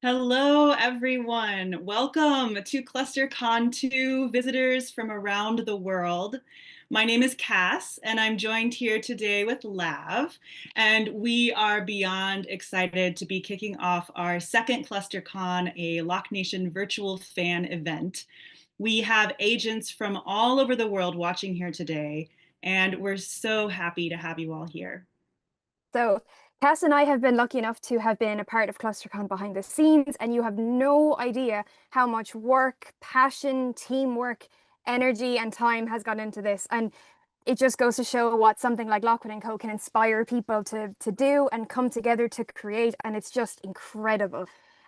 Hello, everyone. Welcome to ClusterCon 2 visitors from around the world. My name is Cass, and I'm joined here today with Lav, and we are beyond excited to be kicking off our second ClusterCon, a LockNation virtual fan event. We have agents from all over the world watching here today, and we're so happy to have you all here. So Cass and I have been lucky enough to have been a part of ClusterCon behind the scenes, and you have no idea how much work, passion, teamwork, energy, and time has gone into this. And it just goes to show what something like Lockwood Co can inspire people to do and come together to create, and it's just incredible.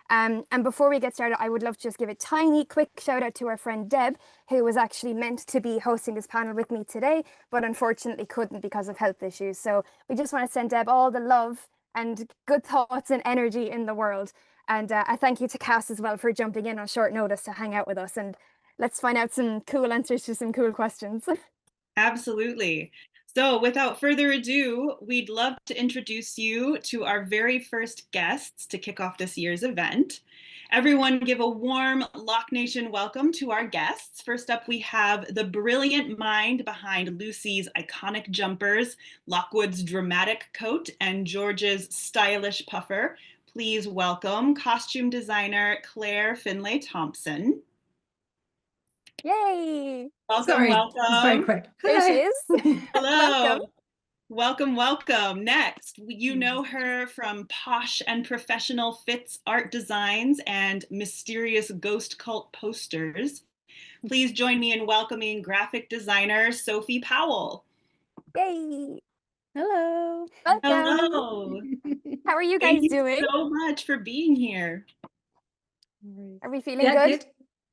And before we get started, I would love to just give a tiny quick shout out to our friend Deb, who was actually meant to be hosting this panel with me today, but unfortunately couldn't because of health issues. So we just want to send Deb all the love and good thoughts and energy in the world. And a thank you to Cass as well for jumping in on short notice to hang out with us. And let's find out some cool answers to some cool questions. Absolutely. So without further ado, we'd love to introduce you to our very first guests to kick off this year's event. Everyone give a warm LockNation welcome to our guests. First up, we have the brilliant mind behind Lucy's iconic jumpers, Lockwood's dramatic coat, and George's stylish puffer. Please welcome costume designer Claire Finlay-Thompson. Yay! Welcome, Sorry, welcome. it's very quick. There she is. Hello. Welcome. Welcome. Next, you know her from posh and professional fits art designs and mysterious ghost cult posters. Please join me in welcoming graphic designer Sophie Powell. Yay! Hello. Welcome. Hello. How are you guys Thank doing? you so much for being here. Are we feeling good?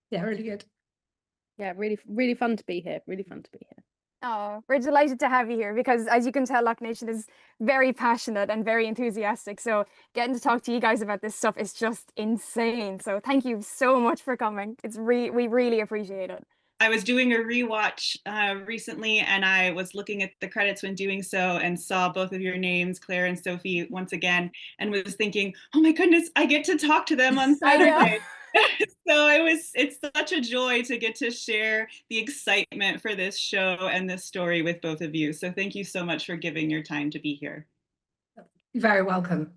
Yeah, really good. Yeah, really fun to be here. Really fun to be here. Oh, we're delighted to have you here because, as you can tell, LockNation is very passionate and very enthusiastic. So getting to talk to you guys about this stuff is just insane. So thank you so much for coming. We really appreciate it. I was doing a rewatch recently, and I was looking at the credits when doing so and saw both of your names, Claire and Sophie, once again, and was thinking, oh my goodness, I get to talk to them on Saturday. So it's such a joy to get to share the excitement for this show and this story with both of you. So thank you so much for giving your time to be here. You're very welcome.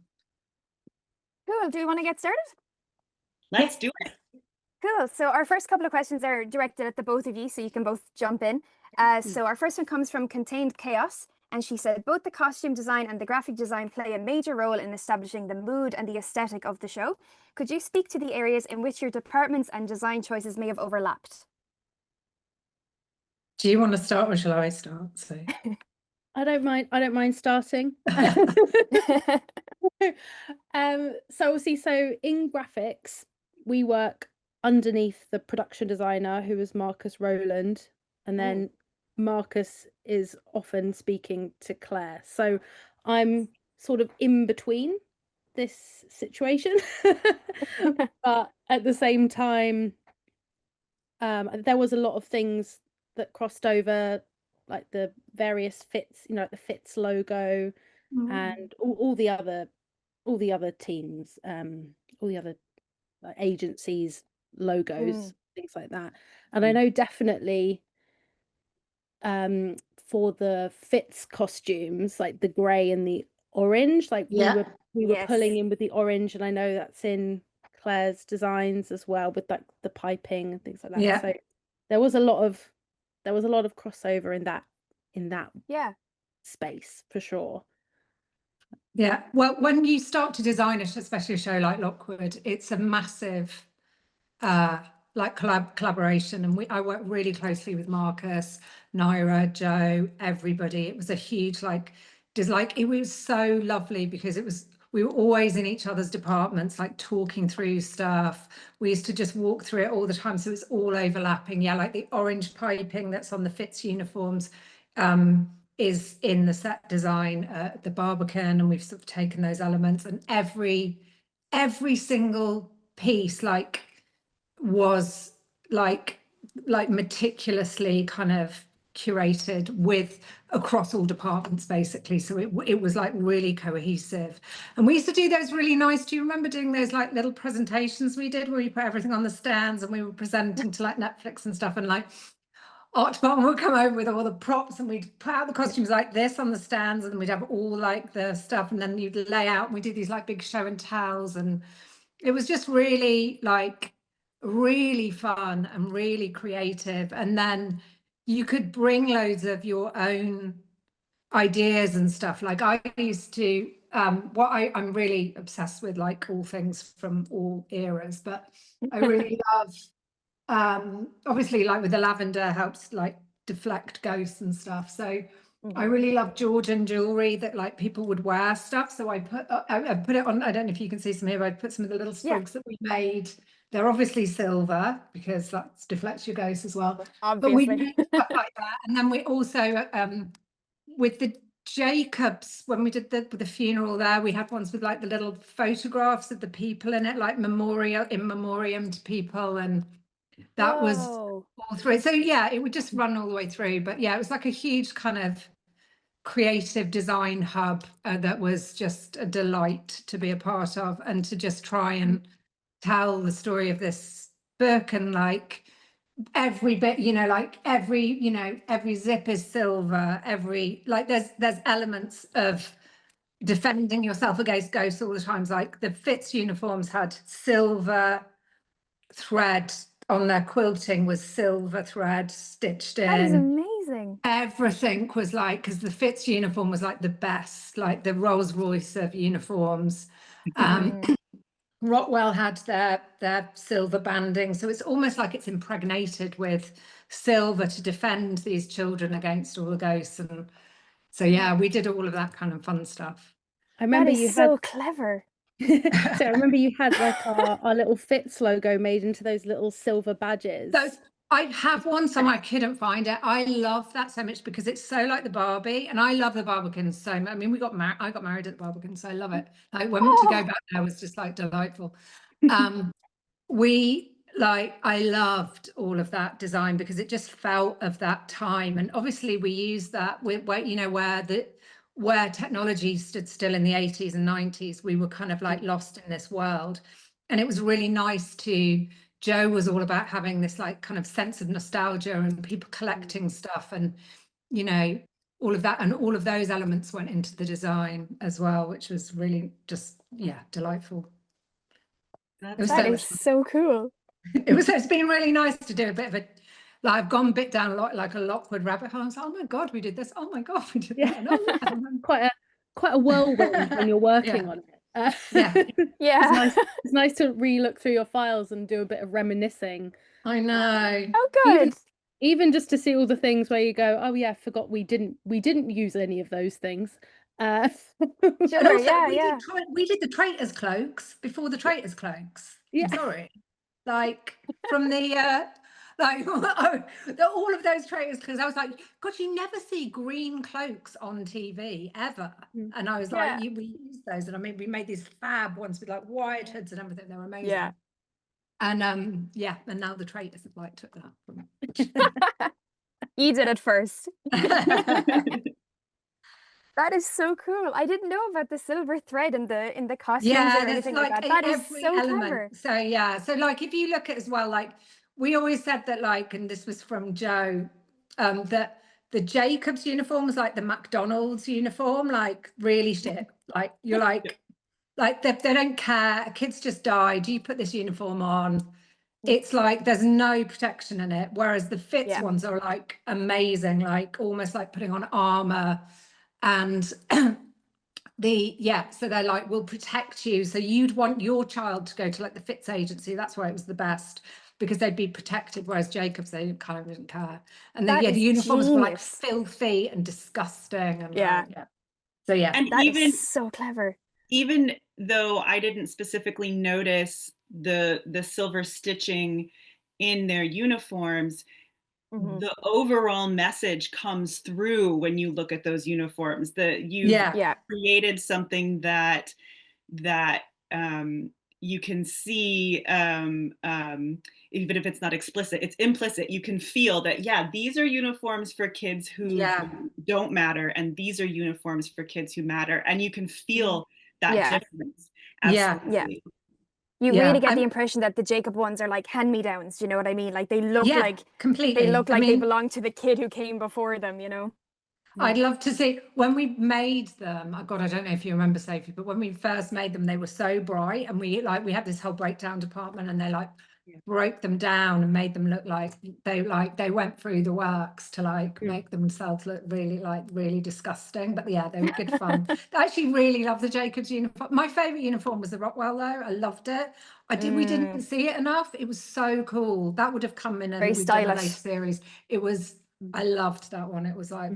Cool. Do we want to get started? Let's do it. Cool. So our first couple of questions are directed at the both of you, so you can both jump in. So our first one comes from Contained Chaos. And she said, both the costume design and the graphic design play a major role in establishing the mood and the aesthetic of the show. Could you speak to the areas in which your departments and design choices may have overlapped? Do you want to start or shall I start? So I don't mind starting. So in graphics, we work underneath the production designer, who is Marcus Rowland, and then Marcus is often speaking to Claire. So I'm sort of in between this situation. But at the same time, there was a lot of things that crossed over, like the various fits, like the fits logo and all the other teams, all the other agencies logos, things like that. And I know definitely for the fits costumes, like the grey and the orange, like we were pulling in with the orange, and I know that's in Claire's designs as well, with like the piping and things like that. So there was a lot of crossover in that space for sure. Yeah, well, when you start to design it, especially a show like Lockwood, it's a massive collaboration, and I work really closely with Marcus, Naira, Joe, everybody. It was a huge it was so lovely because we were always in each other's departments, like talking through stuff. We used to just walk through it all the time, so it's all overlapping. Yeah, like the orange piping that's on the Fitz uniforms is in the set design, the Barbican, and we've sort of taken those elements, and every single piece was like meticulously kind of curated with across all departments basically, so it was like really cohesive. And we used to do those really nice, do you remember doing those like little presentations we did where we put everything on the stands and we were presenting to like Netflix and stuff, and like art department would come over with all the props and we'd put out the costumes like this on the stands, and then we'd have all like the stuff, and then you'd lay out, and we did these like big show and tells, and it was just really like really fun and really creative. And then you could bring loads of your own ideas and stuff. Like I used to, I'm really obsessed with like all things from all eras, but I really love, obviously like with the lavender helps like deflect ghosts and stuff. So I really love Georgian jewelry that like people would wear stuff. So I put it on, I don't know if you can see some here, but I put some of the little sprigs that we made. They're obviously silver because that deflects your ghosts as well. Obviously. But we do stuff like that. And then we also, with the Jacobs, when we did the funeral there, we had ones with like the little photographs of the people in it, like memorial, in memoriam to people. And that was all through. So yeah, it would just run all the way through. But yeah, it was like a huge kind of creative design hub that was just a delight to be a part of, and to just try and tell the story of this book. And like every bit, you know, like every zip is silver, every like there's elements of defending yourself against ghosts all the times. Like the Fitz uniforms had silver thread on their quilting, was silver thread stitched in. That is amazing. Everything was like, because the Fitz uniform was like the best, like the Rolls Royce of uniforms. Rockwell had their silver banding, so it's almost like it's impregnated with silver to defend these children against all the ghosts. And so yeah, we did all of that kind of fun stuff. I remember that is you so had clever. so I remember you had like our little Fitz logo made into those little silver badges. Those, I have one somewhere, I couldn't find it. I love that so much because it's so like the Barbie, and I love the Barbicans so much. I mean, I got married at the Barbicans, so I love it. Like when to go back there was just like delightful. I loved all of that design because it just felt of that time. And obviously we used that where technology stood still in the 80s and 90s, we were kind of like lost in this world. And it was really nice Joe was all about having this like kind of sense of nostalgia and people collecting stuff, and you know, all of that, and all of those elements went into the design as well, which was really just, yeah, delightful. That is so cool. It's been really nice to do a bit of a, like I've gone a bit down like a Lockwood rabbit hole. I was like, oh my God, we did this. Oh my God, we did that. Oh, quite a whirlwind when you're working on it. Yeah. It's nice to re-look through your files and do a bit of reminiscing. I know. Oh, good. Even just to see all the things where you go, oh yeah, I forgot we didn't use any of those things. Sure, we did the traitors cloaks before the traitors cloaks. Yeah. Sorry. Like from the like all of those traitors, because I was like, God, you never see green cloaks on TV ever. And I was like, we use those, and I mean, we made these fab ones with like wired hoods and everything. They were amazing. Yeah. And and now the traitors have like took that from it. You did it first. That is so cool. I didn't know about the silver thread in the costumes or anything like that. That is so clever. So yeah, so like if you look at as well, like we always said that, like, and this was from Joe, that the Jacobs uniform was like the McDonald's uniform, like really shit. Like you're like they don't care. A kid's just died. You put this uniform on. It's like there's no protection in it. Whereas the Fitz ones are like amazing, like almost like putting on armor. And so they're like, we'll protect you. So you'd want your child to go to like the Fitz agency. That's why it was the best, because they'd be protected. Whereas Jacobs, they kind of didn't care. And then the uniforms were like filthy and disgusting. And so yeah, and that is so clever. Even though I didn't specifically notice the silver stitching in their uniforms, the overall message comes through when you look at those uniforms. That you created something that you can see, even if it's not explicit, it's implicit. You can feel that, yeah, these are uniforms for kids who don't matter, and these are uniforms for kids who matter. And you can feel that difference. Absolutely. You really get the impression that the Jacob ones are like hand-me-downs. Do you know what I mean? Like they look like completely. They look like they belong to the kid who came before them. You know. I'd love to see when we made them. Oh God, I don't know if you remember, Sophie, but when we first made them, they were so bright, and we had this whole breakdown department, and they like broke them down and made them look like they went through the works to like make themselves look really disgusting. But yeah, they were good fun. I actually really love the Jacobs uniform. My favorite uniform was the Rockwell though. I loved it. We didn't see it enough. It was so cool. That would have come in and very we've done a later stylish series. It was. I loved that one. It was like.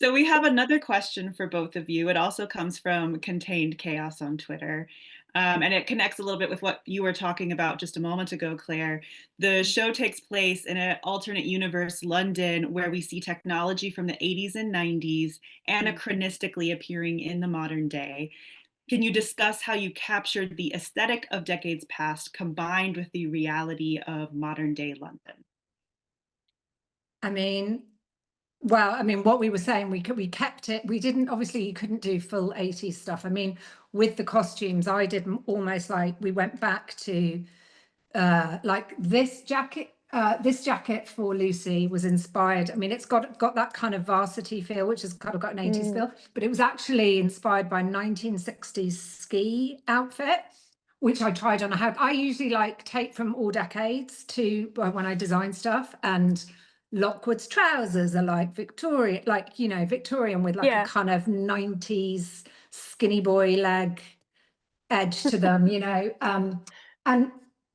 So we have another question for both of you. It also comes from Contained Chaos on Twitter. And it connects a little bit with what you were talking about just a moment ago, Claire. The show takes place in an alternate universe, London, where we see technology from the 80s and 90s anachronistically appearing in the modern day. Can you discuss how you captured the aesthetic of decades past combined with the reality of modern day London? What we were saying, we kept it. We didn't, obviously you couldn't do full 80s stuff. I mean, with the costumes, I did almost like we went back to like this jacket. This jacket for Lucy was inspired. I mean, it's got that kind of varsity feel, which has kind of got an 80s feel, but it was actually inspired by 1960s ski outfit, which I tried on. I usually like take from all decades to when I design stuff, and Lockwood's trousers are like Victorian, Victorian with like a kind of 90s skinny boy leg edge to them, and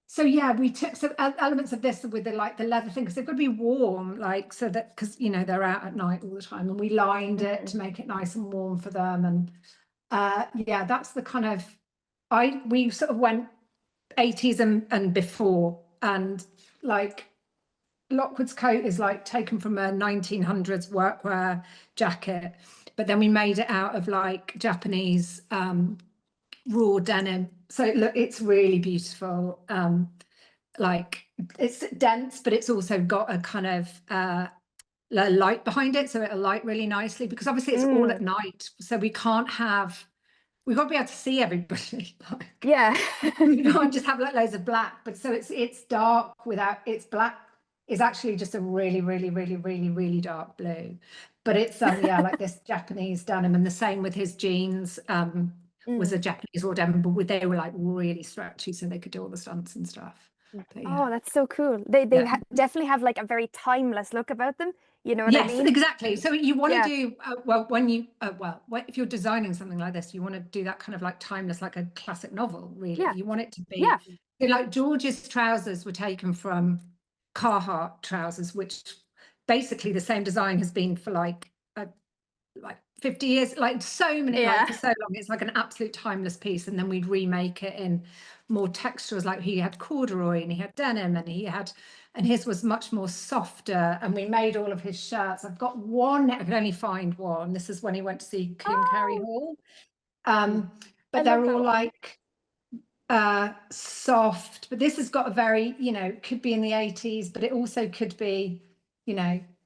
so we took some elements of this with the leather thing, because they've got to be warm, like, so that, because they're out at night all the time, and we lined it to make it nice and warm for them. And that's the kind of we sort of went 80s and before, and like Lockwood's coat is like taken from a 1900s workwear jacket, but then we made it out of like Japanese raw denim. So it's really beautiful. Like it's dense, but it's also got a kind of light behind it, so it'll light really nicely, because obviously it's all at night, so we've got to be able to see everybody. We can't just have like loads of black, but so it's dark it's black. Is actually just a really dark blue, but it's like this Japanese denim, and the same with his jeans was a Japanese raw denim, but they were like really stretchy, so they could do all the stunts and stuff. Oh, that's so cool. They definitely have like a very timeless look about them. You know what I mean? Yes, exactly. So you want to do if you're designing something like this, you want to do that kind of like timeless, like a classic novel. Really, you want it to be. So like George's trousers were taken from Carhartt trousers, which basically the same design has been for like 50 years, like so many, like for so long. It's like an absolute timeless piece. And then we'd remake it in more textures, like he had corduroy and he had denim, and his was much more softer. And we made all of his shirts. I've got one, I could only find one. This is when he went to see Kim Carey Hall. But they're all like soft, but this has got a very, could be in the 80s, but it also could be,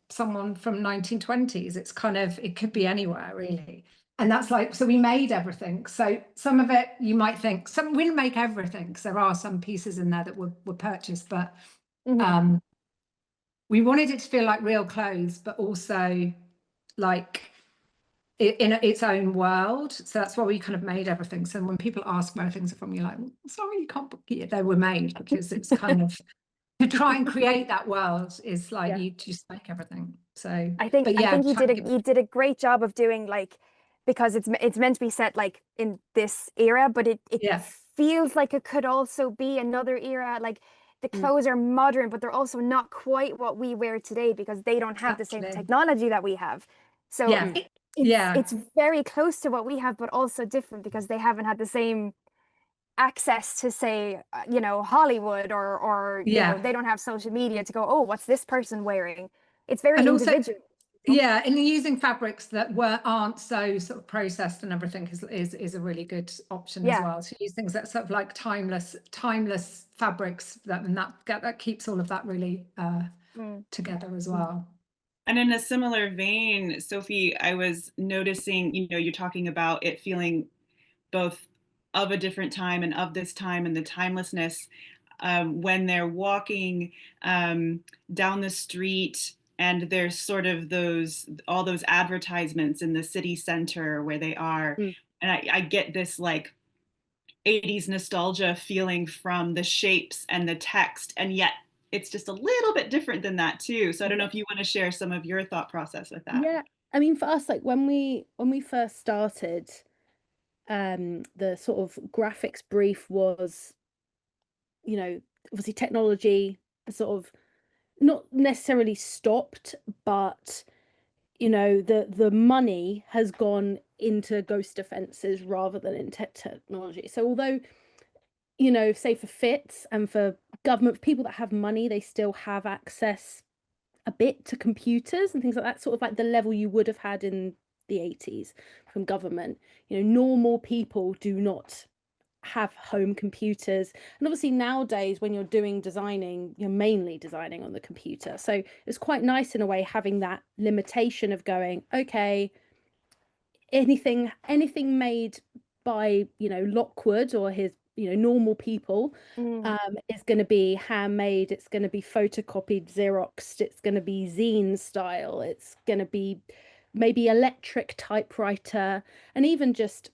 someone from 1920s. It's kind of, it could be anywhere really. And that's like, so we made everything. So some of it, you might think, we didn't make everything, because there are some pieces in there that were purchased, but we wanted it to feel like real clothes, but also like in its own world. So that's why we kind of made everything. So when people ask where things are from, you're like, sorry, you can't book it. They were made, because it's kind of to try and create that world is like you just make everything. So I think you did a great job of doing, like, because it's meant to be set like in this era, but it feels like it could also be another era. Like the clothes are modern, but they're also not quite what we wear today, because they don't have the same technology that we have. So it's very close to what we have, but also different, because they haven't had the same access to, say, Hollywood or they don't have social media to go, oh, what's this person wearing? It's very individual. Yeah, and using fabrics that aren't so sort of processed and everything is a really good option as well. To use things that sort of like timeless fabrics that keeps all of that really together as well. And in a similar vein, Sophie, I was noticing, you're talking about it feeling both of a different time and of this time and the timelessness when they're walking down the street and there's sort of all those advertisements in the city center where they are. And I get this like 80s nostalgia feeling from the shapes and the text, and yet it's just a little bit different than that too. So I don't know if you want to share some of your thought process with that. Yeah, I mean, for us, like when we first started, the sort of graphics brief was, obviously technology sort of not necessarily stopped, but the money has gone into ghost defenses rather than in technology. So although, say for FITs and for government, people that have money, they still have access a bit to computers and things like that, sort of like the level you would have had in the 80s from government. Normal people do not have home computers, and obviously nowadays when you're doing designing, you're mainly designing on the computer, so it's quite nice in a way having that limitation of going, okay, anything made by Lockwood or his normal people is going to be handmade, it's going to be photocopied, xeroxed, it's going to be zine style, it's going to be maybe electric typewriter. And even just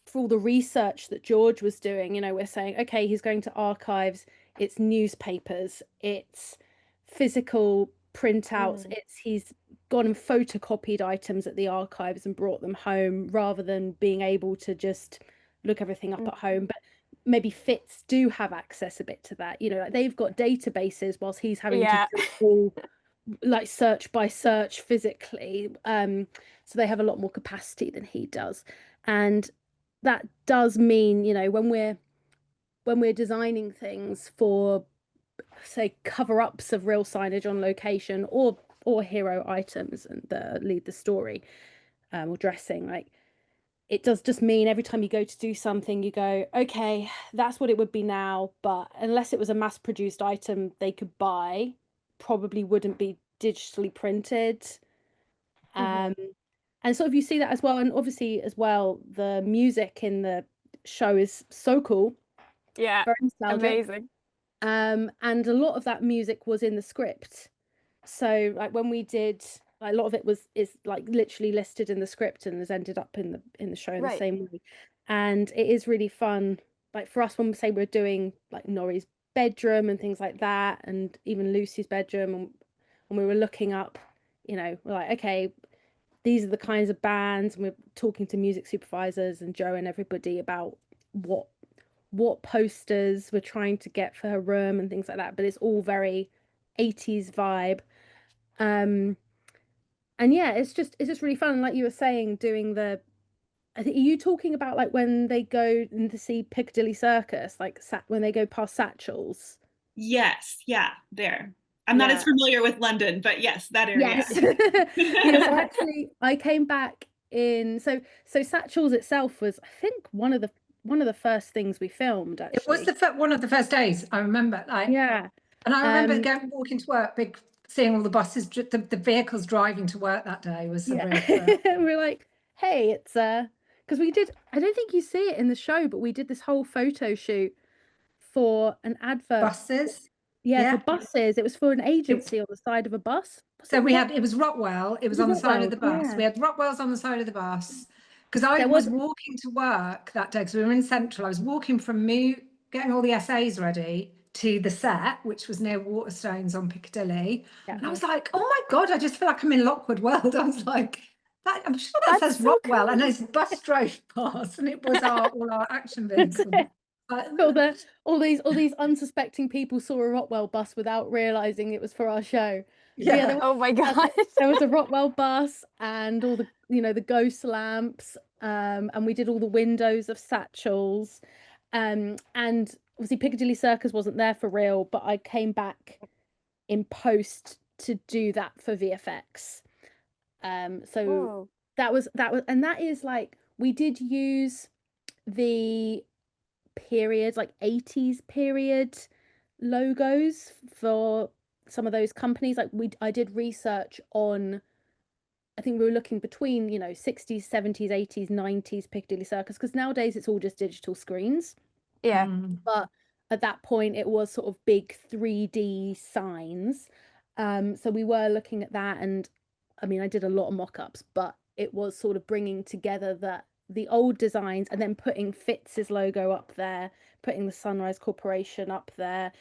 for all the research that George was doing, we're saying, okay, he's going to archives, it's newspapers, it's physical printouts, he's gone and photocopied items at the archives and brought them home rather than being able to just look everything up at home. But maybe FITs do have access a bit to that, like they've got databases whilst he's having to do all like search by search physically, so they have a lot more capacity than he does. And that does mean, when we're designing things for, say, cover-ups of real signage on location or hero items and lead the story, or dressing, like it does just mean every time you go to do something, you go, okay, that's what it would be now, but unless it was a mass-produced item they could buy, probably wouldn't be digitally printed. And sort of you see that as well. And obviously as well, the music in the show is so cool. Yeah, very nostalgic. amazing. And a lot of that music was in the script. So like when we did, like, a lot of it is like literally listed in the script and has ended up in the show in the same way. And it is really fun. Like for us, when we say we're doing like Norrie's bedroom and things like that, and even Lucy's bedroom, and when we were looking up, we're like, okay, these are the kinds of bands, and we're talking to music supervisors and Joe and everybody about what posters we're trying to get for her room and things like that. But it's all very 80s vibe. And yeah, it's just really fun. Like you were saying, doing I think, are you talking about like when they go to see Piccadilly Circus, like when they go past Satchel's? Yes, yeah, there. I'm not as familiar with London, but yes, that area. Yes. So actually I came back in, so Satchel's itself was, I think, one of the first things we filmed, actually. It was one of the first days, I remember. And I remember walking to work, seeing all the buses, the vehicles driving to work that day was a real thrill. We're like, hey, it's because we did, I don't think you see it in the show, but we did this whole photo shoot for an advert. Buses? For buses. It was for an agency on the side of a bus. So it was Rockwell. It was on the side of the bus. Yeah. We had Rockwell's on the side of the bus. Because I was walking to work that day, because we were in Central. I was walking from getting all the essays ready to the set, which was near Waterstones on Piccadilly. Yeah. And I was like, oh my God, I just feel like I'm in Lockwood World. I was like, I'm sure that says so Rockwell. Cool. And this bus drove past, and it was all our action vehicles. all these unsuspecting people saw a Rockwell bus without realizing it was for our show. Yeah. Oh my God. There was a Rockwell bus and all the the ghost lamps, and we did all the windows of Satchel's, and obviously Piccadilly Circus wasn't there for real, but I came back in post to do that for VFX. So Whoa. that was, and that is like, we did use the period, like 80s period logos for some of those companies. Like I did research on, I think we were looking between, 60s, 70s, 80s, 90s Piccadilly Circus, because nowadays it's all just digital screens. Yeah. But at that point it was sort of big 3D signs. So we were looking at that, and I mean, I did a lot of mock-ups, but it was sort of bringing together the old designs and then putting Fitz's logo up there, putting the Sunrise Corporation up there,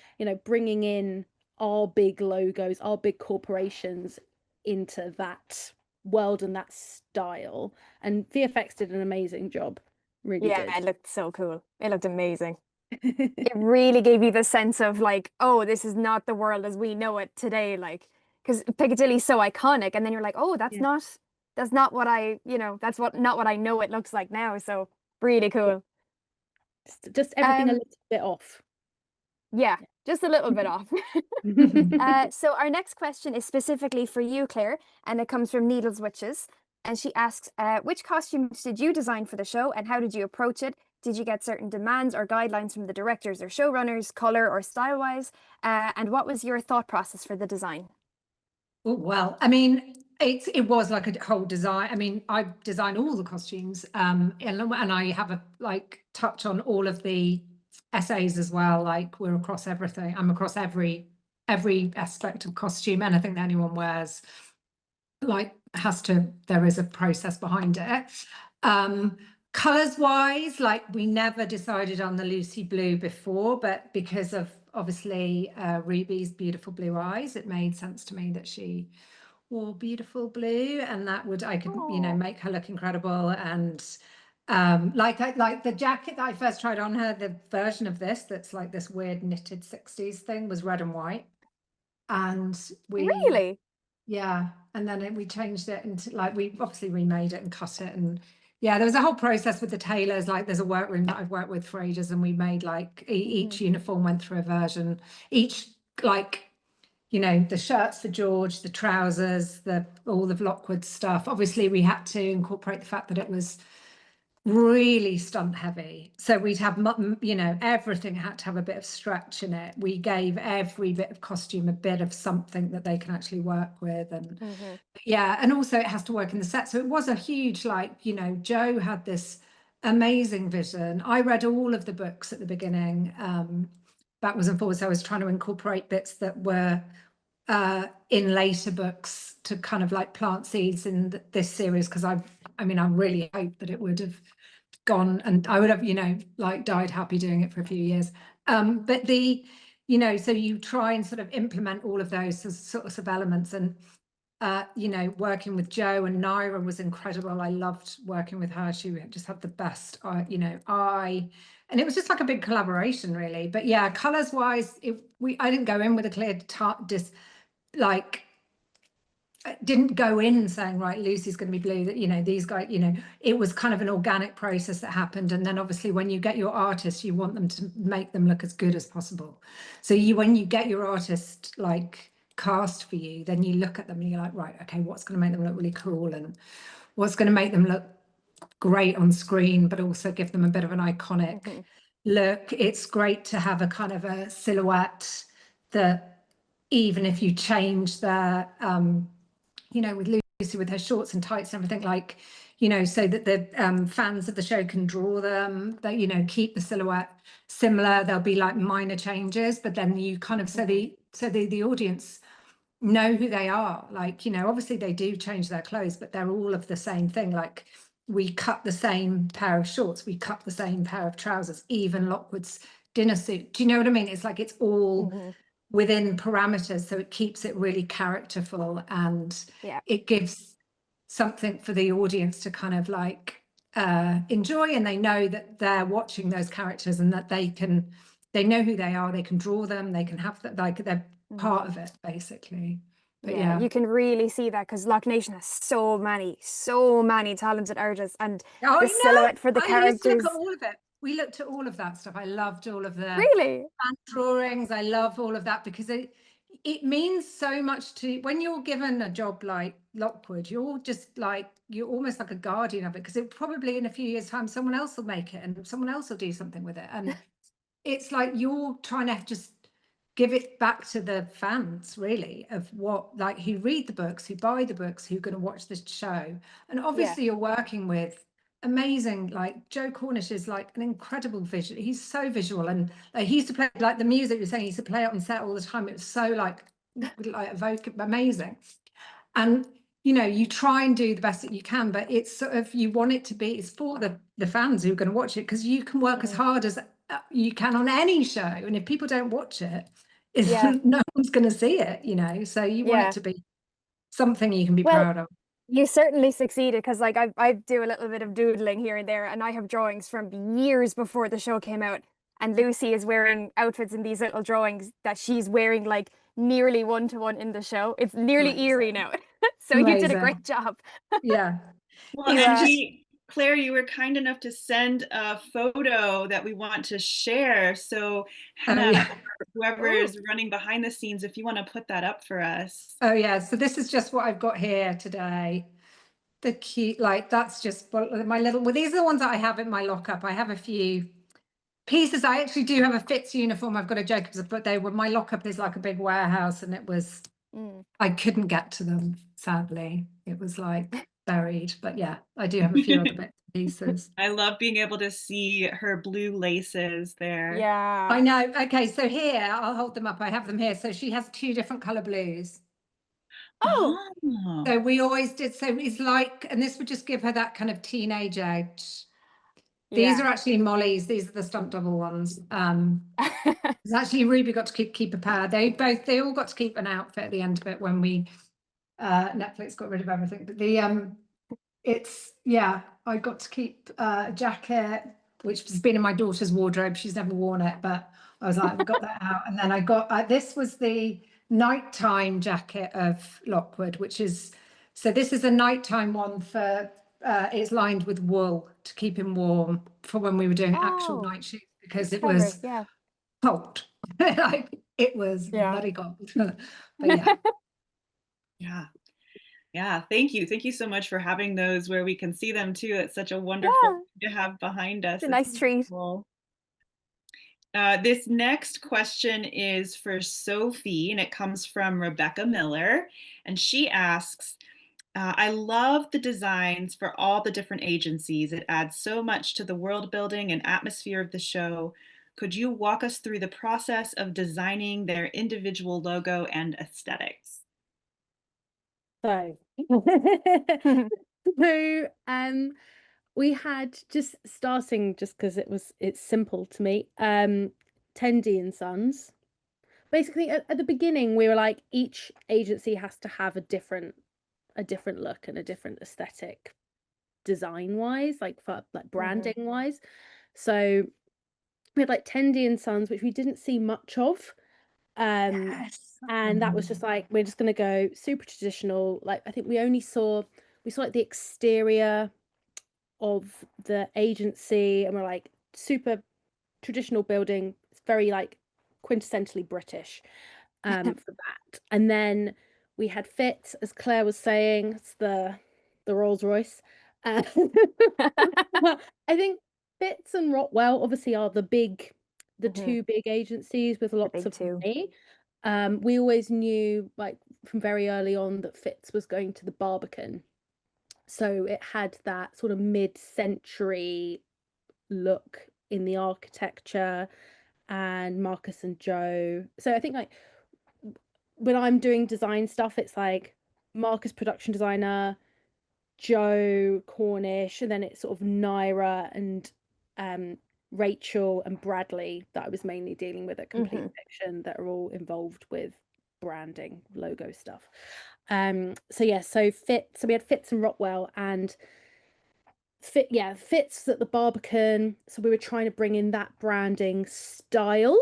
bringing in our big logos, our big corporations into that world and that style. And VFX did an amazing job. Really Yeah, did. it looked so cool. It looked amazing. It really gave you the sense of like, oh, this is not the world as we know it today. Like, because Piccadilly's so iconic, and then you're like, oh, that's Yeah. not what I, not what I know it looks like now. So really cool. Just everything a Um, little bit off. Yeah, just a little bit off. So our next question is specifically for you, Claire, and it comes from Needles Witches. And she asks, which costumes did you design for the show and how did you approach it? Did you get certain demands or guidelines from the directors or showrunners, color or style-wise? And what was your thought process for the design? Well, I mean, it was like a whole design. I mean, I designed all the costumes, and I have a like touch on all of the essays as well. Like we're across everything. I'm across every aspect of costume. Anything that anyone wears, like there is a process behind it. Colors wise, like we never decided on the Lucy blue before, but because of obviously Ruby's beautiful blue eyes, it made sense to me that she wore beautiful blue, and that would, I could, make her look incredible. And like the jacket that I first tried on her, the version of this that's like this weird knitted 60s thing, was red and white. And Really? yeah, and then we changed it into, like, we obviously remade it and cut it, and yeah, there was a whole process with the tailors. Like there's a workroom that I've worked with for ages, and we made like each uniform went through a version, each, like, the shirts for George, the trousers, all of Lockwood stuff. Obviously we had to incorporate the fact that it was really stunt heavy, so we'd have everything had to have a bit of stretch in it. We gave every bit of costume a bit of something that they can actually work with, and yeah, and also it has to work in the set. So it was a huge, like, Joe had this amazing vision. I read all of the books at the beginning, backwards and forwards. So I was trying to incorporate bits that were in later books to kind of like plant seeds in this series, because I really hope that it would have gone, and I would have, like died happy doing it for a few years. But so you try and sort of implement all of those sorts of elements, and working with Joe and Naira was incredible. I loved working with her. She just had the best eye, and it was just like a big collaboration, really. But yeah, colors wise, I didn't go in with a clear didn't go in saying, right, Lucy's going to be blue, that these guys, it was kind of an organic process that happened. And then obviously when you get your artist, you want them to make them look as good as possible. So when you get your artist like cast for you, then you look at them and you're like, right, okay, what's going to make them look really cool, and what's going to make them look great on screen, but also give them a bit of an iconic look. It's great to have a kind of a silhouette that, even if you change their with Lucy with her shorts and tights and everything, like, so that the fans of the show can draw them, that, keep the silhouette similar. There'll be like minor changes, but then you kind of, so the audience know who they are. Like, obviously they do change their clothes, but they're all of the same thing. Like, we cut the same pair of shorts, we cut the same pair of trousers, even Lockwood's dinner suit. Do you know what I mean? It's like, it's all within parameters, so it keeps it really characterful, and it gives something for the audience to kind of like enjoy, and they know that they're watching those characters, and that they know who they are, they can draw them, they can have that, like, they're part of it, basically. But yeah, you can really see that, because LockNation has so many talented artists, and the silhouette for the characters. I used to look at all of it. We looked at all of that stuff. I loved all of the really fan drawings. I love all of that, because it means so much to when you're given a job like Lockwood, you're just like, you're almost like a guardian of it, because it probably in a few years' time someone else will make it and someone else will do something with it, and it's like you're trying to just give it back to the fans, really, of what, like, who read the books, who buy the books, who are going to watch this show. And obviously you're working with amazing, like Joe Cornish is like an incredible visual, he's so visual, and like, he used to play like the music you're saying, he used to play it on set all the time. It was so like amazing. And you know, you try and do the best that you can, but it's sort of, you want it to be, it's for the fans who are going to watch it, because you can work as hard as you can on any show, and if people don't watch it, no one's going to see it, you know. So you want it to be something you can be proud of. You certainly succeeded, because like I do a little bit of doodling here and there, and I have drawings from years before the show came out, and Lucy is wearing outfits in these little drawings that she's wearing like nearly 1-to-1 in the show. It's nearly eerie now. So you did a great job. Yeah. Well, and Claire, you were kind enough to send a photo that we want to share. So Hannah, whoever is running behind the scenes, if you want to put that up for us. Oh yeah, so this is just what I've got here today. The cute, like, that's just my little, well, these are the ones that I have in my lockup. I have a few pieces. I actually do have a Fitz uniform. I've got a joke, but they were, my lockup is like a big warehouse, and it was, I couldn't get to them, sadly. It was like buried, but yeah, I do have a few other bits and pieces. I love being able to see her blue laces there. Yeah, I know. Okay, so here, I'll hold them up. I have them here. So she has 2 different color blues. Oh, so we always did. So it's like, and this would just give her that kind of teenage edge. These are actually Molly's. These are the stunt double ones. It's actually Ruby got to keep a pair. They all got to keep an outfit at the end of it when we Netflix got rid of everything. But the it's, yeah, I got to keep a jacket which has been in my daughter's wardrobe. She's never worn it, but I was like, we got that out. And then I got this was the nighttime jacket of Lockwood, which is, so this is a nighttime one for it's lined with wool to keep him warm for when we were doing actual night shoots, because it was cold. Like, it was bloody cold. But yeah, thank you so much for having those where we can see them too. It's such a wonderful thing to have behind us. It's a nice treat. Cool. This next question is for Sophie, and it comes from Rebecca Miller, and she asks, I love the designs for all the different agencies. It adds so much to the world building and atmosphere of the show. Could you walk us through the process of designing their individual logo and aesthetics? So, we had, just starting, just because it's simple to me, Tendy and Sons. Basically, at the beginning, we were like, each agency has to have a different look and a different aesthetic, design wise, like for like branding wise. So we had like Tendy and Sons, which we didn't see much of. And that was just like, we're just gonna go super traditional. Like, I think we saw like the exterior of the agency, and we're like, super traditional building. It's very like quintessentially British for that. And then we had Fitz, as Claire was saying, it's the Rolls Royce. I think Fitz and Rockwell obviously are the 2 big agencies with lots of money. We always knew, like, from very early on, that Fitz was going to the Barbican, so it had that sort of mid-century look in the architecture, and Marcus and Joe. So I think, like, when I'm doing design stuff, it's like Marcus, production designer, Joe Cornish, and then it's sort of Naira and Rachel and Bradley that I was mainly dealing with at Complete Fiction, that are all involved with branding, logo stuff. So we had Fitz and Rockwell, and Fitz at the Barbican. So we were trying to bring in that branding style.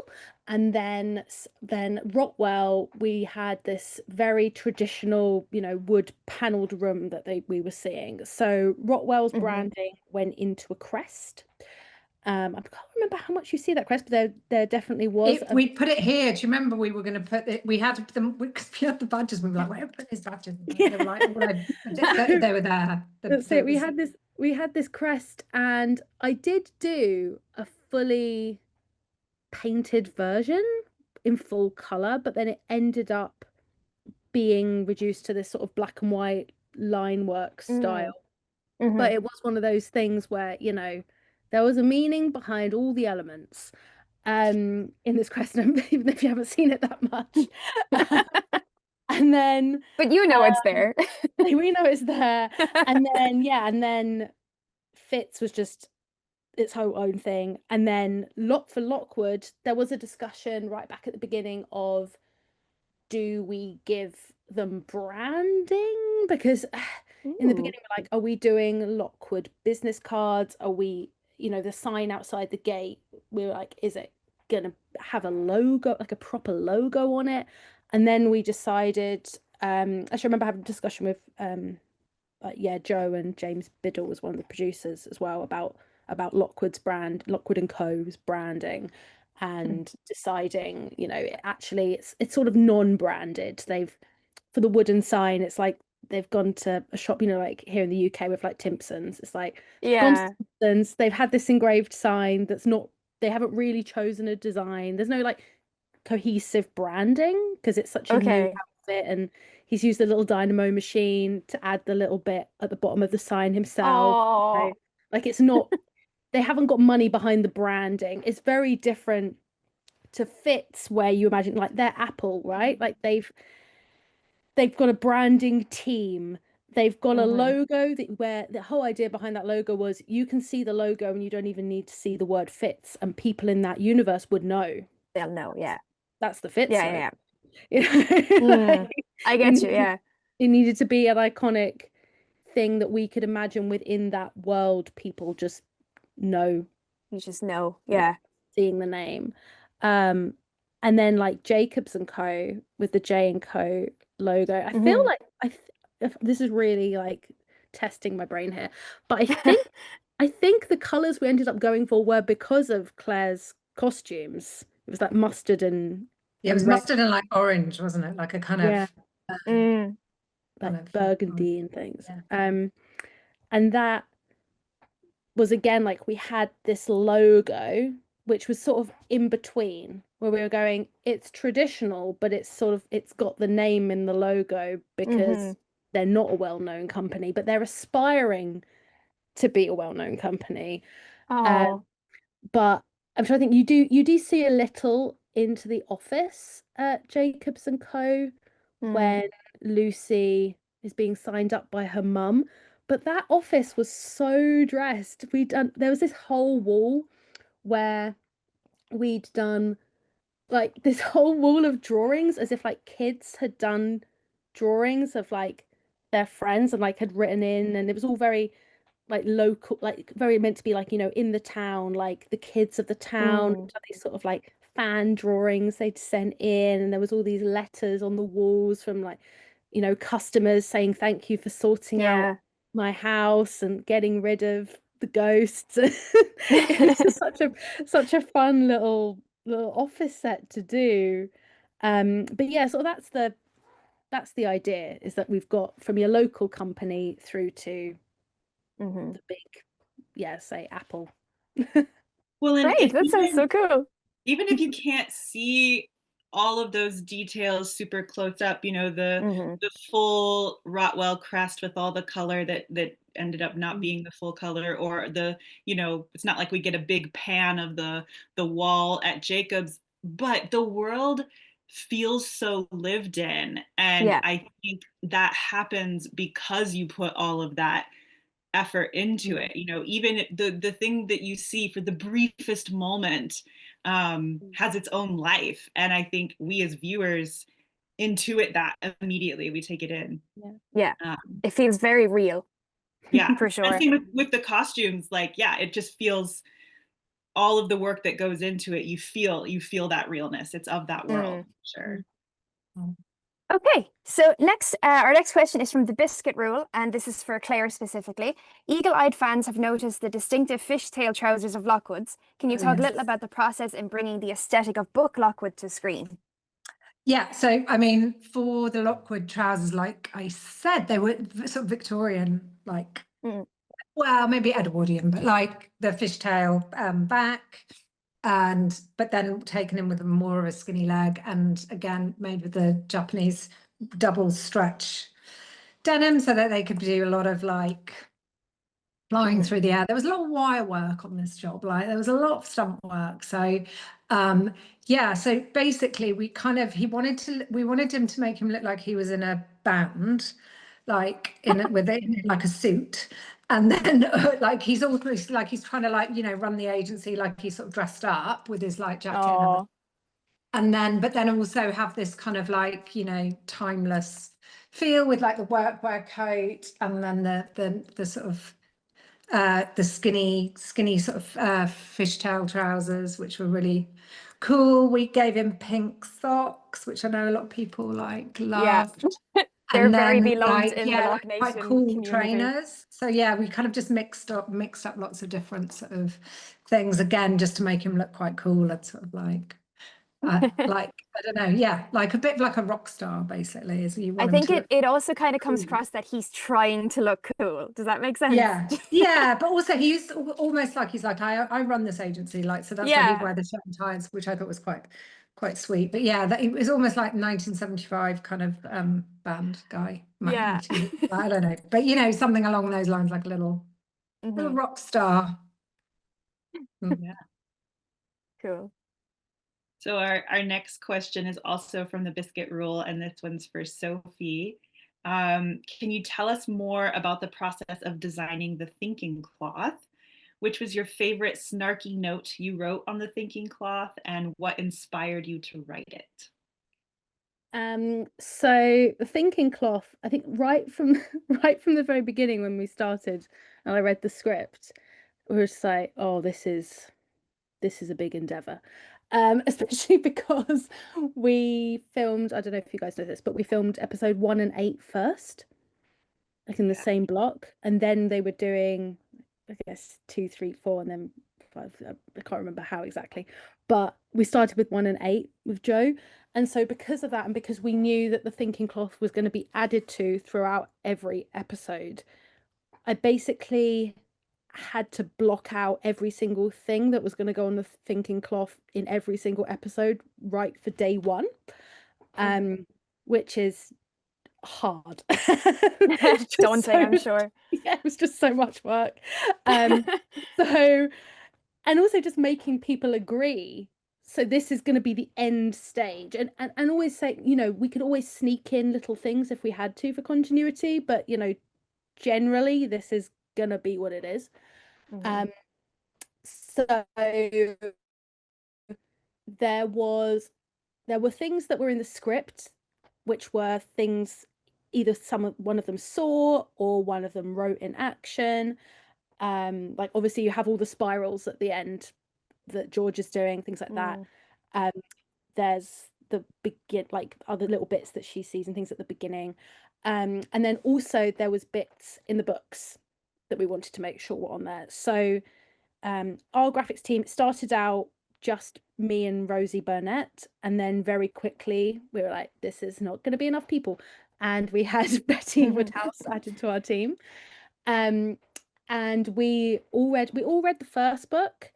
And then Rockwell, we had this very traditional, wood panelled room that we were seeing. So Rockwell's branding went into a crest. I can't remember how much you see that crest, but there definitely was. We put it here. Do you remember we were going to put it? We had them because we had the badges. We were like, "Where are we putting these badges?" They were like, they were there. That's it. We had this crest, and I did do a fully painted version in full color, but then it ended up being reduced to this sort of black and white line work style. But it was one of those things where, you know, there was a meaning behind all the elements in this crest, even if you haven't seen it that much. And then but you know it's there. we know it's there. And then Fitz was just its whole own thing. And then for Lockwood, there was a discussion right back at the beginning of, do we give them branding? Because in the beginning we're like, are we doing Lockwood business cards? Are we, you know, the sign outside the gate, we were like, is it gonna have a logo, like a proper logo on it? And then we decided, I actually remember having a discussion with Joe and James Biddle was one of the producers as well about Lockwood's brand, Lockwood Co's branding, and deciding, you know, it's sort of non-branded. For the wooden sign, it's like they've gone to a shop, you know, like here in the UK with like Timpson's. It's like gone to Timpson's, they've had this engraved sign that's not, they haven't really chosen a design. There's no like cohesive branding because it's such a new outfit, and he's used a little dynamo machine to add the little bit at the bottom of the sign himself. You know? Like it's not, they haven't got money behind the branding. It's very different to Fitz, where you imagine like they're Apple, right? Like they've got a branding team. They've got a logo where the whole idea behind that logo was you can see the logo and you don't even need to see the word Fitz, and people in that universe would know. They'll know, yeah. That's the Fitz. Yeah. You know? Like, I get you, yeah. It needed to be an iconic thing that we could imagine within that world. People just know. You just know, yeah. Seeing the name. And then like Jacobs & Co. with the J & Co. logo. I feel like this is really like testing my brain here, but I think the colors we ended up going for were because of Claire's costumes. It was like mustard and it was mustard and like orange, wasn't it? Like a kind of like burgundy and things. And that was again like we had this logo which was sort of in between, where we were going, it's traditional, but it's got the name in the logo because they're not a well-known company, but they're aspiring to be a well-known company. But I'm trying to think, you do see a little into the office at Jacobs & Co. when Lucy is being signed up by her mum. But that office was so dressed. There was this whole wall where we'd done like this whole wall of drawings as if like kids had done drawings of like their friends and like had written in, and it was all very like local, like very meant to be like, you know, in the town, like the kids of the town, these sort of like fan drawings they'd sent in, and there was all these letters on the walls from like, you know, customers saying thank you for sorting out my house and getting rid of the ghosts. It's just such a fun little office set to do. But yeah, so that's the idea, is that we've got from your local company through to the big, say Apple. Well, and right, that sounds so cool. Even if you can't see all of those details super close up, you know, the full Rotwell crest with all the color that ended up not being the full color, or the, you know, it's not like we get a big pan of the wall at Jacobs, but the world feels so lived in. And I think that happens because you put all of that effort into it. You know, even the thing that you see for the briefest moment has its own life, and I think we as viewers intuit that immediately. We take it in. It feels very real. For sure. And same with the costumes, like it just feels, all of the work that goes into it, you feel that realness. It's of that world. Sure. Okay, so next, our next question is from the Biscuit Rule, and this is for Claire specifically. Eagle-eyed fans have noticed the distinctive fishtail trousers of Lockwood's. Can you Oh, talk a yes. little about the process in bringing the aesthetic of book Lockwood to screen? Yeah, so I mean, for the Lockwood trousers, like I said, they were sort of Victorian, like, well, maybe Edwardian, but like the fishtail back, but then taken in with more of a skinny leg, and again made with the Japanese double stretch denim, so that they could do a lot of like flying through the air. There was a lot of wire work on this job, like there was a lot of stunt work. So yeah, so basically we wanted him to make him look like he was in a band, like in like a suit. And then like he's almost like he's trying to like, you know, run the agency, like he's sort of dressed up with his like jacket and everything. And then, but then also have this kind of like, you know, timeless feel with like the workwear coat, and then the sort of the skinny sort of fishtail trousers, which were really cool. We gave him pink socks, which I know a lot of people like loved. They're And very then beloved like, in yeah, the like quite LockNation cool community. trainers. So yeah, we kind of just mixed up lots of different sort of things again, just to make him look quite cool and sort of like like, I don't know, yeah, like a bit like a rock star, basically, is you I want him think to look it also kind of comes cool. across that he's trying to look cool. Does that make sense? Yeah, yeah, but also he's almost like he's like, I run this agency, like, so that's why he'd wear the shirt and ties, which I thought was quite sweet. But yeah, that it was almost like 1975 kind of band guy. Yeah. I don't know, but you know, something along those lines, like a little rock star. Yeah. Cool. So our next question is also from the Biscuit Rule, and this one's for Sophie. Can you tell us more about the process of designing the thinking cloth? Which was your favorite snarky note you wrote on the thinking cloth, and what inspired you to write it? So the thinking cloth, I think right from the very beginning when we started and I read the script, we were just like, oh, this is a big endeavor. Especially because we filmed, I don't know if you guys know this, but we filmed episode 1 and 8 first, like in the same block, and then they were doing, I guess, 2, 3, 4, and then 5. I can't remember how exactly, but we started with 1 and 8 with Joe. And so because of that, and because we knew that the thinking cloth was going to be added to throughout every episode, I basically had to block out every single thing that was going to go on the thinking cloth in every single episode right for day 1, which is hard. Daunting, I'm sure. Yeah, it was just so much work. So, and also just making people agree, so this is going to be the end stage, and always say, you know, we could always sneak in little things if we had to for continuity, but you know, generally this is gonna be what it is. So there were things that were in the script which were things either one of them saw or one of them wrote in action. Like obviously you have all the spirals at the end that George is doing, things like that. There's the like other little bits that she sees and things at the beginning. And then also there was bits in the books that we wanted to make sure were on there. So our graphics team started out just me and Rosie Burnett, and then very quickly we were like, this is not going to be enough people, and we had Betty Woodhouse added to our team. And we all read the first book,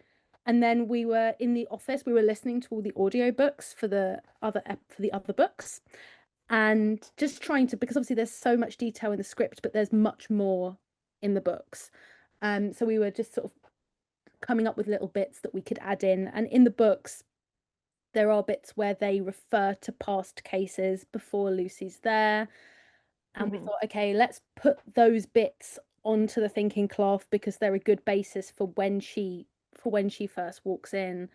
and then we were in the office, we were listening to all the audiobooks for the other books, and just trying to, because obviously there's so much detail in the script, but there's much more in the books. So we were just sort of coming up with little bits that we could add in. And in the books, there are bits where they refer to past cases before Lucy's there. And we thought, okay, let's put those bits onto the thinking cloth because they're a good basis for when she first walks in.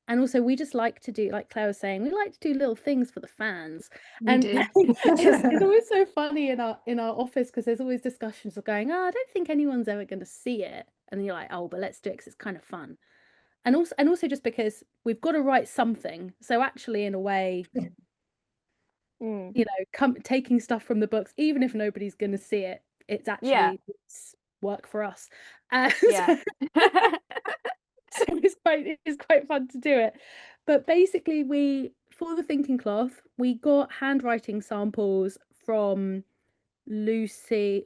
And also we just like to do, like Claire was saying, we like to do little things for the fans. And it's always so funny in our office, because there's always discussions of going, oh, I don't think anyone's ever going to see it. And you're like, oh, but let's do it because it's kind of fun. And also just because we've got to write something. So actually, in a way, Mm. Taking stuff from the books, even if nobody's going to see it, it's actually it's work for us. Yeah. So it's quite fun to do it. But basically, for the thinking cloth, we got handwriting samples from Ruby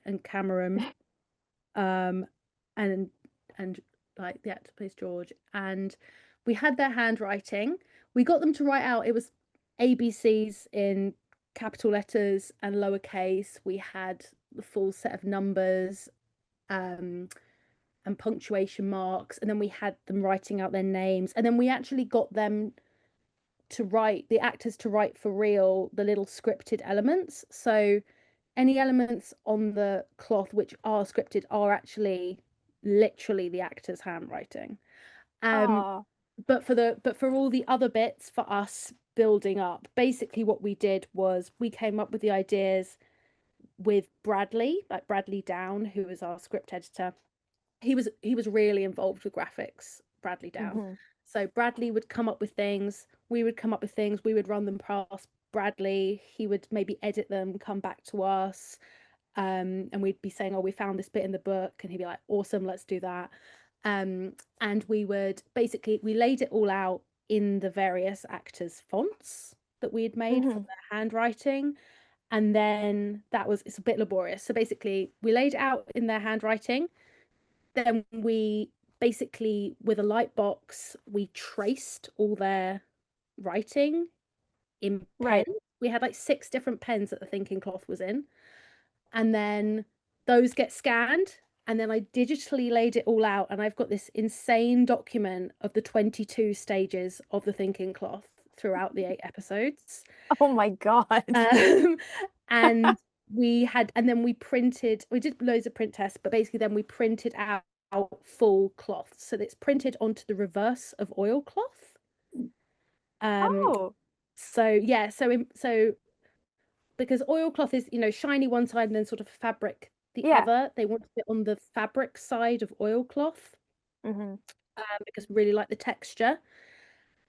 and Cameron, and like the actor plays George, and we had their handwriting. We got them to write out. It was ABCs in capital letters and lowercase. We had the full set of numbers, and punctuation marks, and then we had them writing out their names, and then we actually got them to write, the actors to write for real, the little scripted elements. So any elements on the cloth which are scripted are actually literally the actor's handwriting. But for all the other bits for us building up, basically what we did was we came up with the ideas with Bradley Down, who was our script editor. He was really involved with graphics, Bradley Down. So Bradley would come up with things, we would come up with things, we would run them past Bradley, he would maybe edit them, come back to us, and we'd be saying, oh, we found this bit in the book, and he'd be like, awesome, let's do that. And we would basically, we laid it all out in the various actors' fonts that we had made from their handwriting. And then it's a bit laborious. So basically we laid it out in their handwriting. Then we basically, with a light box, we traced all their writing in pens. We had like 6 different pens that the thinking cloth was in. And then those get scanned. And then I digitally laid it all out. And I've got this insane document of the 22 stages of the thinking cloth throughout the 8 episodes. Oh my God. And we did loads of print tests, but basically then we printed out full cloth. So it's printed onto the reverse of oilcloth. So because oilcloth is, shiny one side and then sort of fabric the other, they wanted it on the fabric side of oilcloth, because we really like the texture.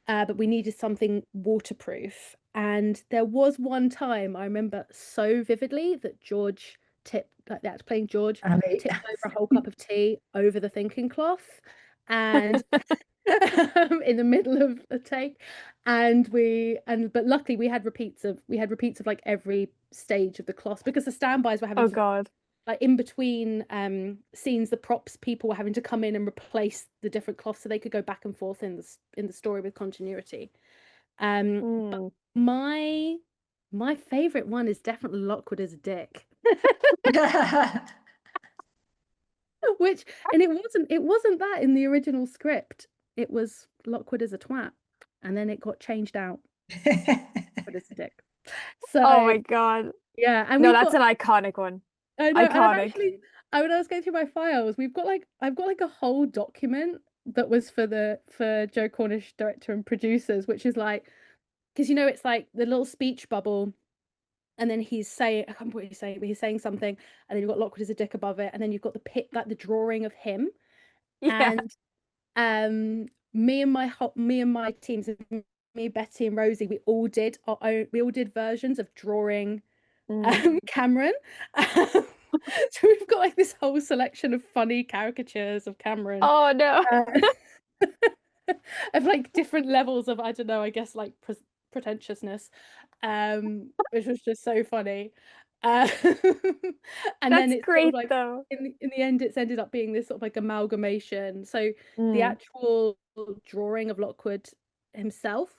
But we needed something waterproof. And there was one time I remember so vividly that George playing George, tipped over a whole cup of tea over the thinking cloth, and in the middle of a take. But luckily we had repeats of like every stage of the cloth, because the standbys were having like in between scenes, the props people were having to come in and replace the different cloths so they could go back and forth in the story with continuity. But my favorite one is definitely Lockwood as a dick. Which, and it wasn't that in the original script. It was Lockwood as a twat, and then it got changed out. Lockwood as a dick. So oh my God. Yeah, and that's an iconic one. I know. Iconic. When I was going through my files, I've got like a whole document that was for Joe Cornish, director and producers, which is like, because it's like the little speech bubble, and then he's saying, I can't remember what he's saying, but he's saying something, and then you've got Lockwood as a dick above it, and then you've got the drawing of him. And me and my teams, me, Betty and Rosie, we all did versions of drawing Cameron. So we've got like this whole selection of funny caricatures of Cameron. Oh no. Of like different levels of, I don't know, I guess like pretentiousness, which was just so funny. And then it's great, sort of like, though. in the end it's ended up being this sort of like amalgamation. So the actual drawing of Lockwood himself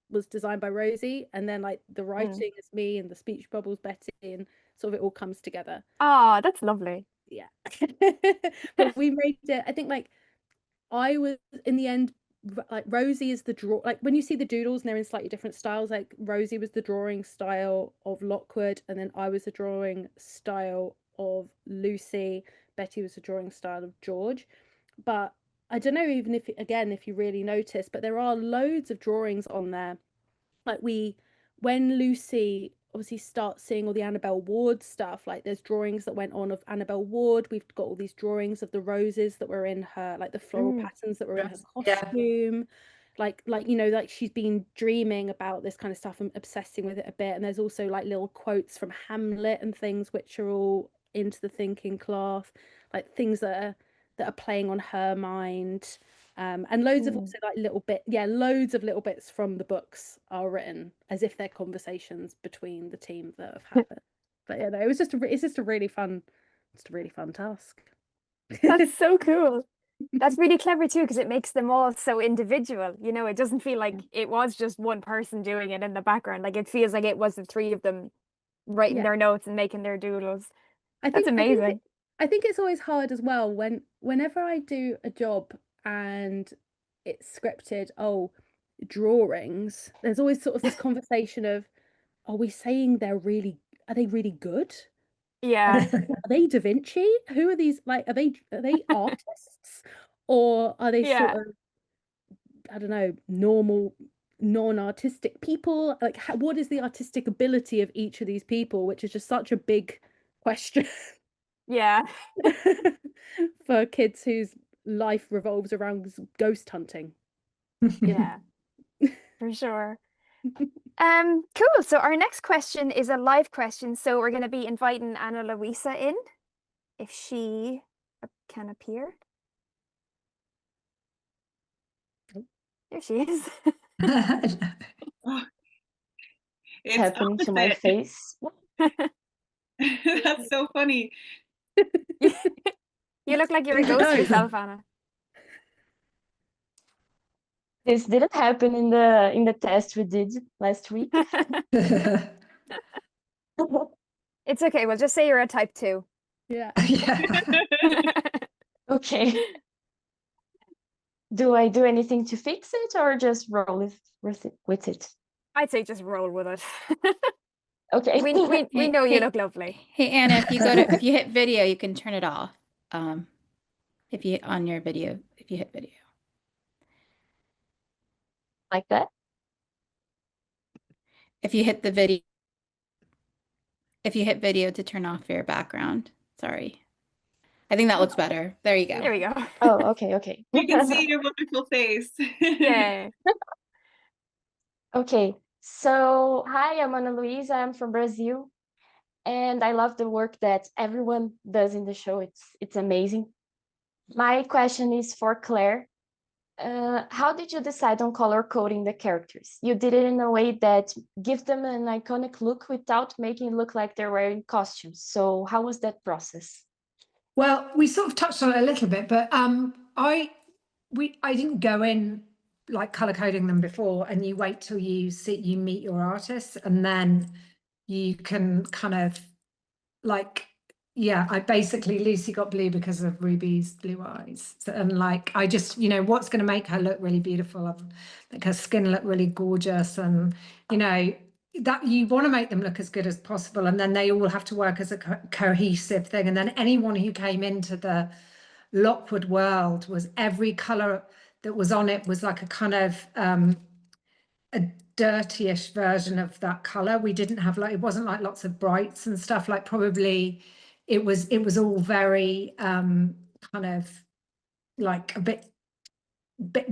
was designed by Rosie, and then like the writing is me, and the speech bubbles Betty, and sort of it all comes together. That's lovely. Yeah. But we made it, I think, like I was in the end, like Rosie is the like when you see the doodles and they're in slightly different styles, like Rosie was the drawing style of Lockwood, and then I was the drawing style of Lucy, Betty was the drawing style of George. But I don't know, even if you really notice, but there are loads of drawings on there. Like when Lucy obviously starts seeing all the Annabelle Ward stuff, like there's drawings that went on of Annabelle Ward. We've got all these drawings of the roses that were in her, like the floral patterns that were in her costume. like you know, like she's been dreaming about this kind of stuff and obsessing with it a bit. And there's also like little quotes from Hamlet and things which are all into the thinking cloth, like things that are playing on her mind. And loads of also like loads of little bits from the books are written as if they're conversations between the team that have happened. But yeah, no, it's just a really fun task. That's so cool. That's really clever too, because it makes them all so individual. You know, it doesn't feel like it was just one person doing it in the background. Like it feels like it was the three of them writing Yeah. their notes and making their doodles. That's That's amazing. I think it's always hard as well whenever I do a job and it's scripted, drawings, there's always sort of this conversation of, are we saying are they really good? Yeah. Are they Da Vinci? Who are these? Like, are they artists? Or are they sort Yeah. of, I don't know, normal, non-artistic people? Like, what is the artistic ability of each of these people? Which is just such a big question. Yeah. For kids whose life revolves around ghost hunting. Yeah. For sure. Cool. So our next question is a live question. So we're going to be inviting Anna Louisa in, if she can appear. There she is. It's happening to my opposite. face. That's so funny. You look like you're a ghost yourself, Anna. This didn't happen in the test we did last week. It's okay. We'll just say you're a type 2. Yeah. Okay. Do I do anything to fix it or just roll with it? I'd say just roll with it. Okay. We know you look lovely. Hey Anna, if you hit video, you can turn it off. If you hit video. Like that? If you hit video to turn off your background. Sorry. I think that looks better. There you go. There we go. Oh, okay. You can see your wonderful face. Yeah. Okay. So, hi, I'm Ana Luisa. I'm from Brazil. And I love the work that everyone does in the show. It's amazing. My question is for Claire. How did you decide on color coding the characters? You did it in a way that gives them an iconic look without making it look like they're wearing costumes. So how was that process? Well, we sort of touched on it a little bit, but I didn't go in like color coding them before, and you wait till you meet your artists, and then you can kind of like, yeah, Lucy got blue because of Ruby's blue eyes. So, and like, I just, what's going to make her look really beautiful, like her skin look really gorgeous, and, that you want to make them look as good as possible. And then they all have to work as a cohesive thing. And then anyone who came into the Lockwood world was every color that was on it was like a kind of, a dirtyish version of that color. We didn't have it wasn't like lots of brights and stuff. Like probably it was all very kind of like a bit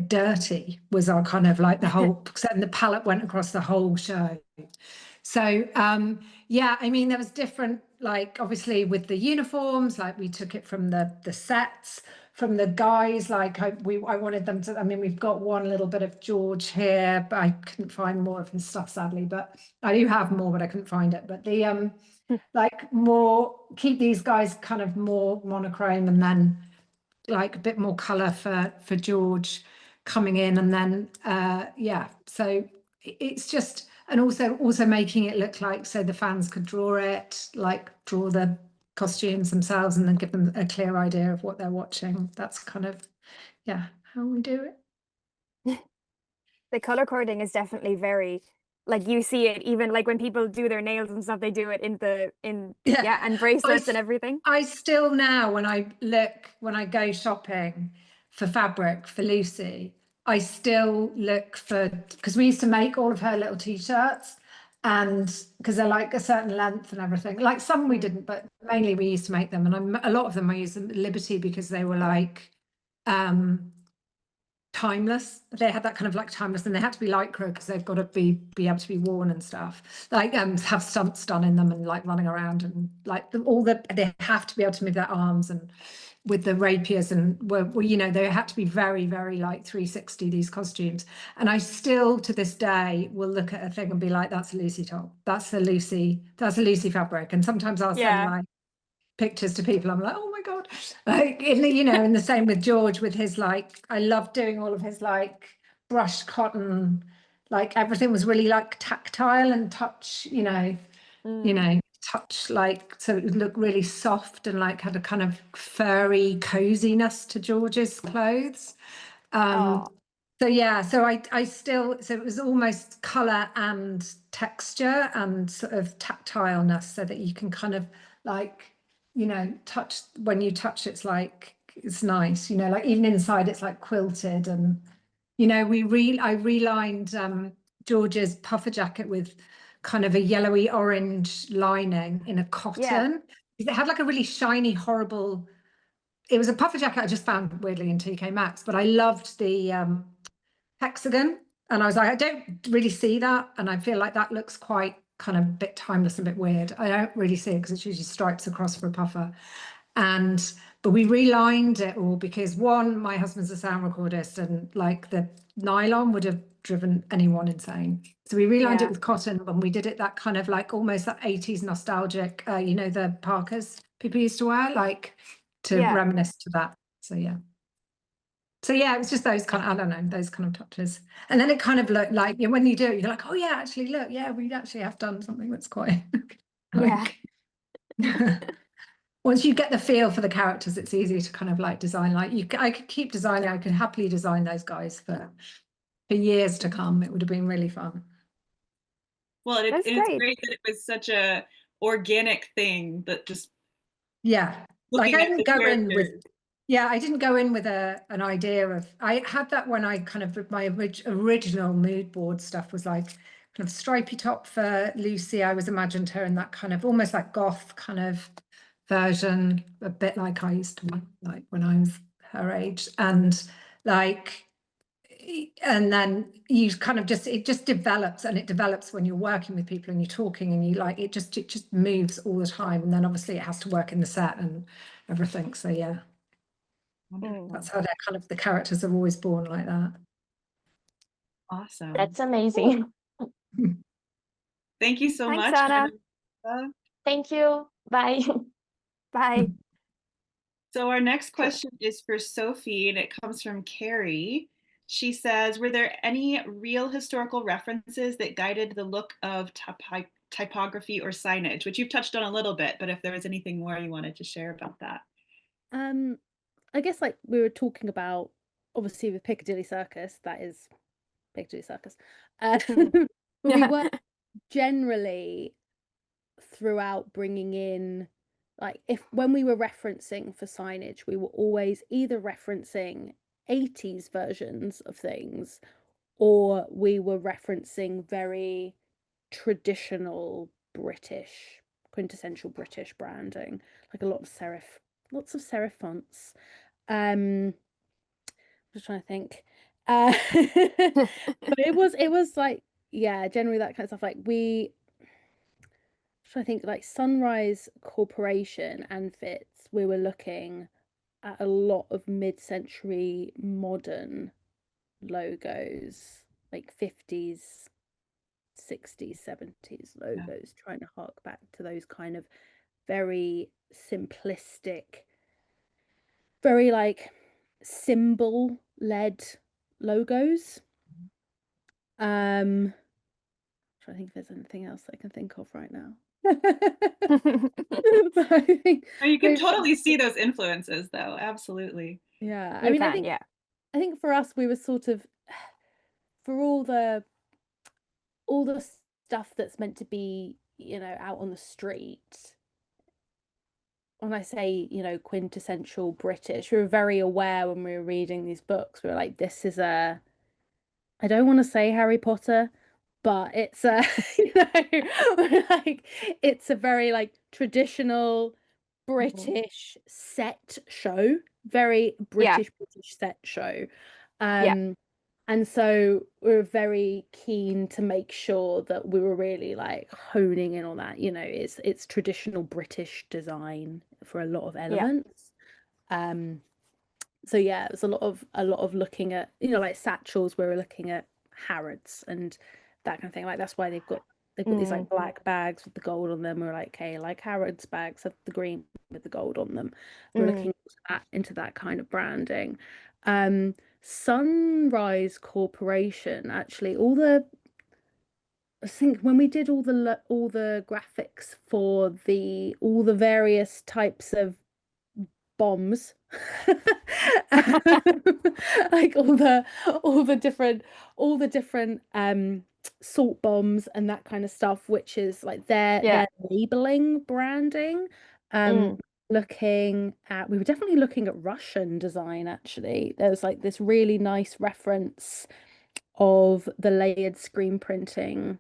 dirty was our kind of like the whole, and the palette went across the whole show. So yeah, I mean there was different, like obviously with the uniforms, like we took it from the sets, from the guys, like I wanted them to, I mean we've got one little bit of George here, but I couldn't find more of his stuff sadly, but I do have more, but I couldn't find it. But the like more, keep these guys kind of more monochrome, and then like a bit more color for George coming in, and then yeah, so it's just, and also making it look like so the fans could draw the costumes themselves and then give them a clear idea of what they're watching. That's kind of, yeah, how we do it. The color coding is definitely very, like you see it even like when people do their nails and stuff, they do it and bracelets and everything. I still now when I go shopping for fabric for Lucy, I still look for, because we used to make all of her little t-shirts, and because they're like a certain length and everything, like some we didn't, but mainly we used to make them, and a lot of them I used them at Liberty because they were like timeless. They had that kind of like timeless, and they had to be lycra because they've got to be able to be worn and stuff. Like have stunts done in them and like running around and like they have to be able to move their arms and with the rapiers and you know, they had to be very, very like 360, these costumes. And I still to this day will look at a thing and be like, that's a Lucy top. That's a Lucy fabric. And sometimes I'll send like pictures to people. I'm like, oh my God. Like, you know, and the same with George with his like, I love doing all of his like brushed cotton, like everything was really like tactile and touch, you know, touch like, so it would look really soft and like had a kind of furry coziness to George's clothes. So yeah, so I still, so it was almost colour and texture and sort of tactileness so that you can kind of like, you know, touch, when you touch it's like, it's nice, you know, like even inside it's like quilted. And, you know, I relined George's puffer jacket with kind of a yellowy orange lining in a cotton. It had like a really shiny, horrible, it was a puffer jacket I just found weirdly in TK Maxx, but I loved the hexagon, and I was like, I don't really see that, and I feel like that looks quite kind of a bit timeless and a bit weird. I don't really see it because it's usually stripes across for a puffer. But we relined it all because one, my husband's a sound recordist and like the nylon would have driven anyone insane. So we relined it with cotton, and we did it that kind of like almost that 80s nostalgic, you know, the Parkers people used to wear, like to reminisce to that. So yeah. So yeah, it was just those kind of, I don't know, those kind of touches. And then it kind of looked like, you know, when you do it, you're like, oh yeah, actually look, yeah, we actually have done something that's quite like, once you get the feel for the characters, it's easy to kind of like design, like I could keep designing, I could happily design those guys for years to come. It would have been really fun. Well, it's great that it was such a organic thing that just like I didn't go in with I didn't go in with an idea of, I had that when I kind of, my original mood board stuff was like kind of stripy top for Lucy. I was imagined her in that kind of almost like goth kind of version, a bit like I used to like when I was her age, and like, and then you kind of just, it just develops, and it develops when you're working with people and you're talking and you like, it just moves all the time, and then obviously it has to work in the set and everything. So yeah. That's how they're kind of, the characters are always born like that. Awesome. That's amazing. Thank you so much, Anna. Thank you. Bye. Bye. So our next question is for Sophie, and it comes from Carrie. She says, were there any real historical references that guided the look of typography or signage, which you've touched on a little bit, but if there was anything more you wanted to share about that? I guess like we were talking about, obviously with Piccadilly Circus, that is Piccadilly Circus. We were generally throughout bringing in, like, when we were referencing for signage, we were always either referencing 80s versions of things, or we were referencing very traditional British, quintessential British branding, like a lot of lots of serif fonts. I'm just trying to think. But it was like, yeah, generally that kind of stuff. Like I think like Sunrise Corporation and Fitz, we were looking at a lot of mid-century modern logos, like 50s, 60s, 70s logos, trying to hark back to those kind of very simplistic, very like symbol-led logos. I'm trying to think if there's anything else I can think of right now. You can totally see those influences though, absolutely. Yeah, I mean, I think for us, we were sort of, for all the stuff that's meant to be, you know, out on the street, when I say, you know, quintessential British, we were very aware when we were reading these books, we were like, this is I don't want to say Harry Potter, but it's a, you know, like, it's a very like traditional British set show, very British set show. And so we were very keen to make sure that we were really like honing in on that. You know, it's traditional British design for a lot of elements. So yeah, it was a lot of looking at, you know, like satchels. We were looking at Harrods and that kind of thing. Like that's why they've got these like black bags with the gold on them. We're like, okay, like Harrods bags have the green with the gold on them. We're looking into that kind of branding. Sunrise Corporation, actually, I think when we did all the graphics for all the various types of bombs, like all the different salt bombs and that kind of stuff, which is like their labeling branding. We were definitely looking at Russian design, actually. There was like this really nice reference of the layered screen printing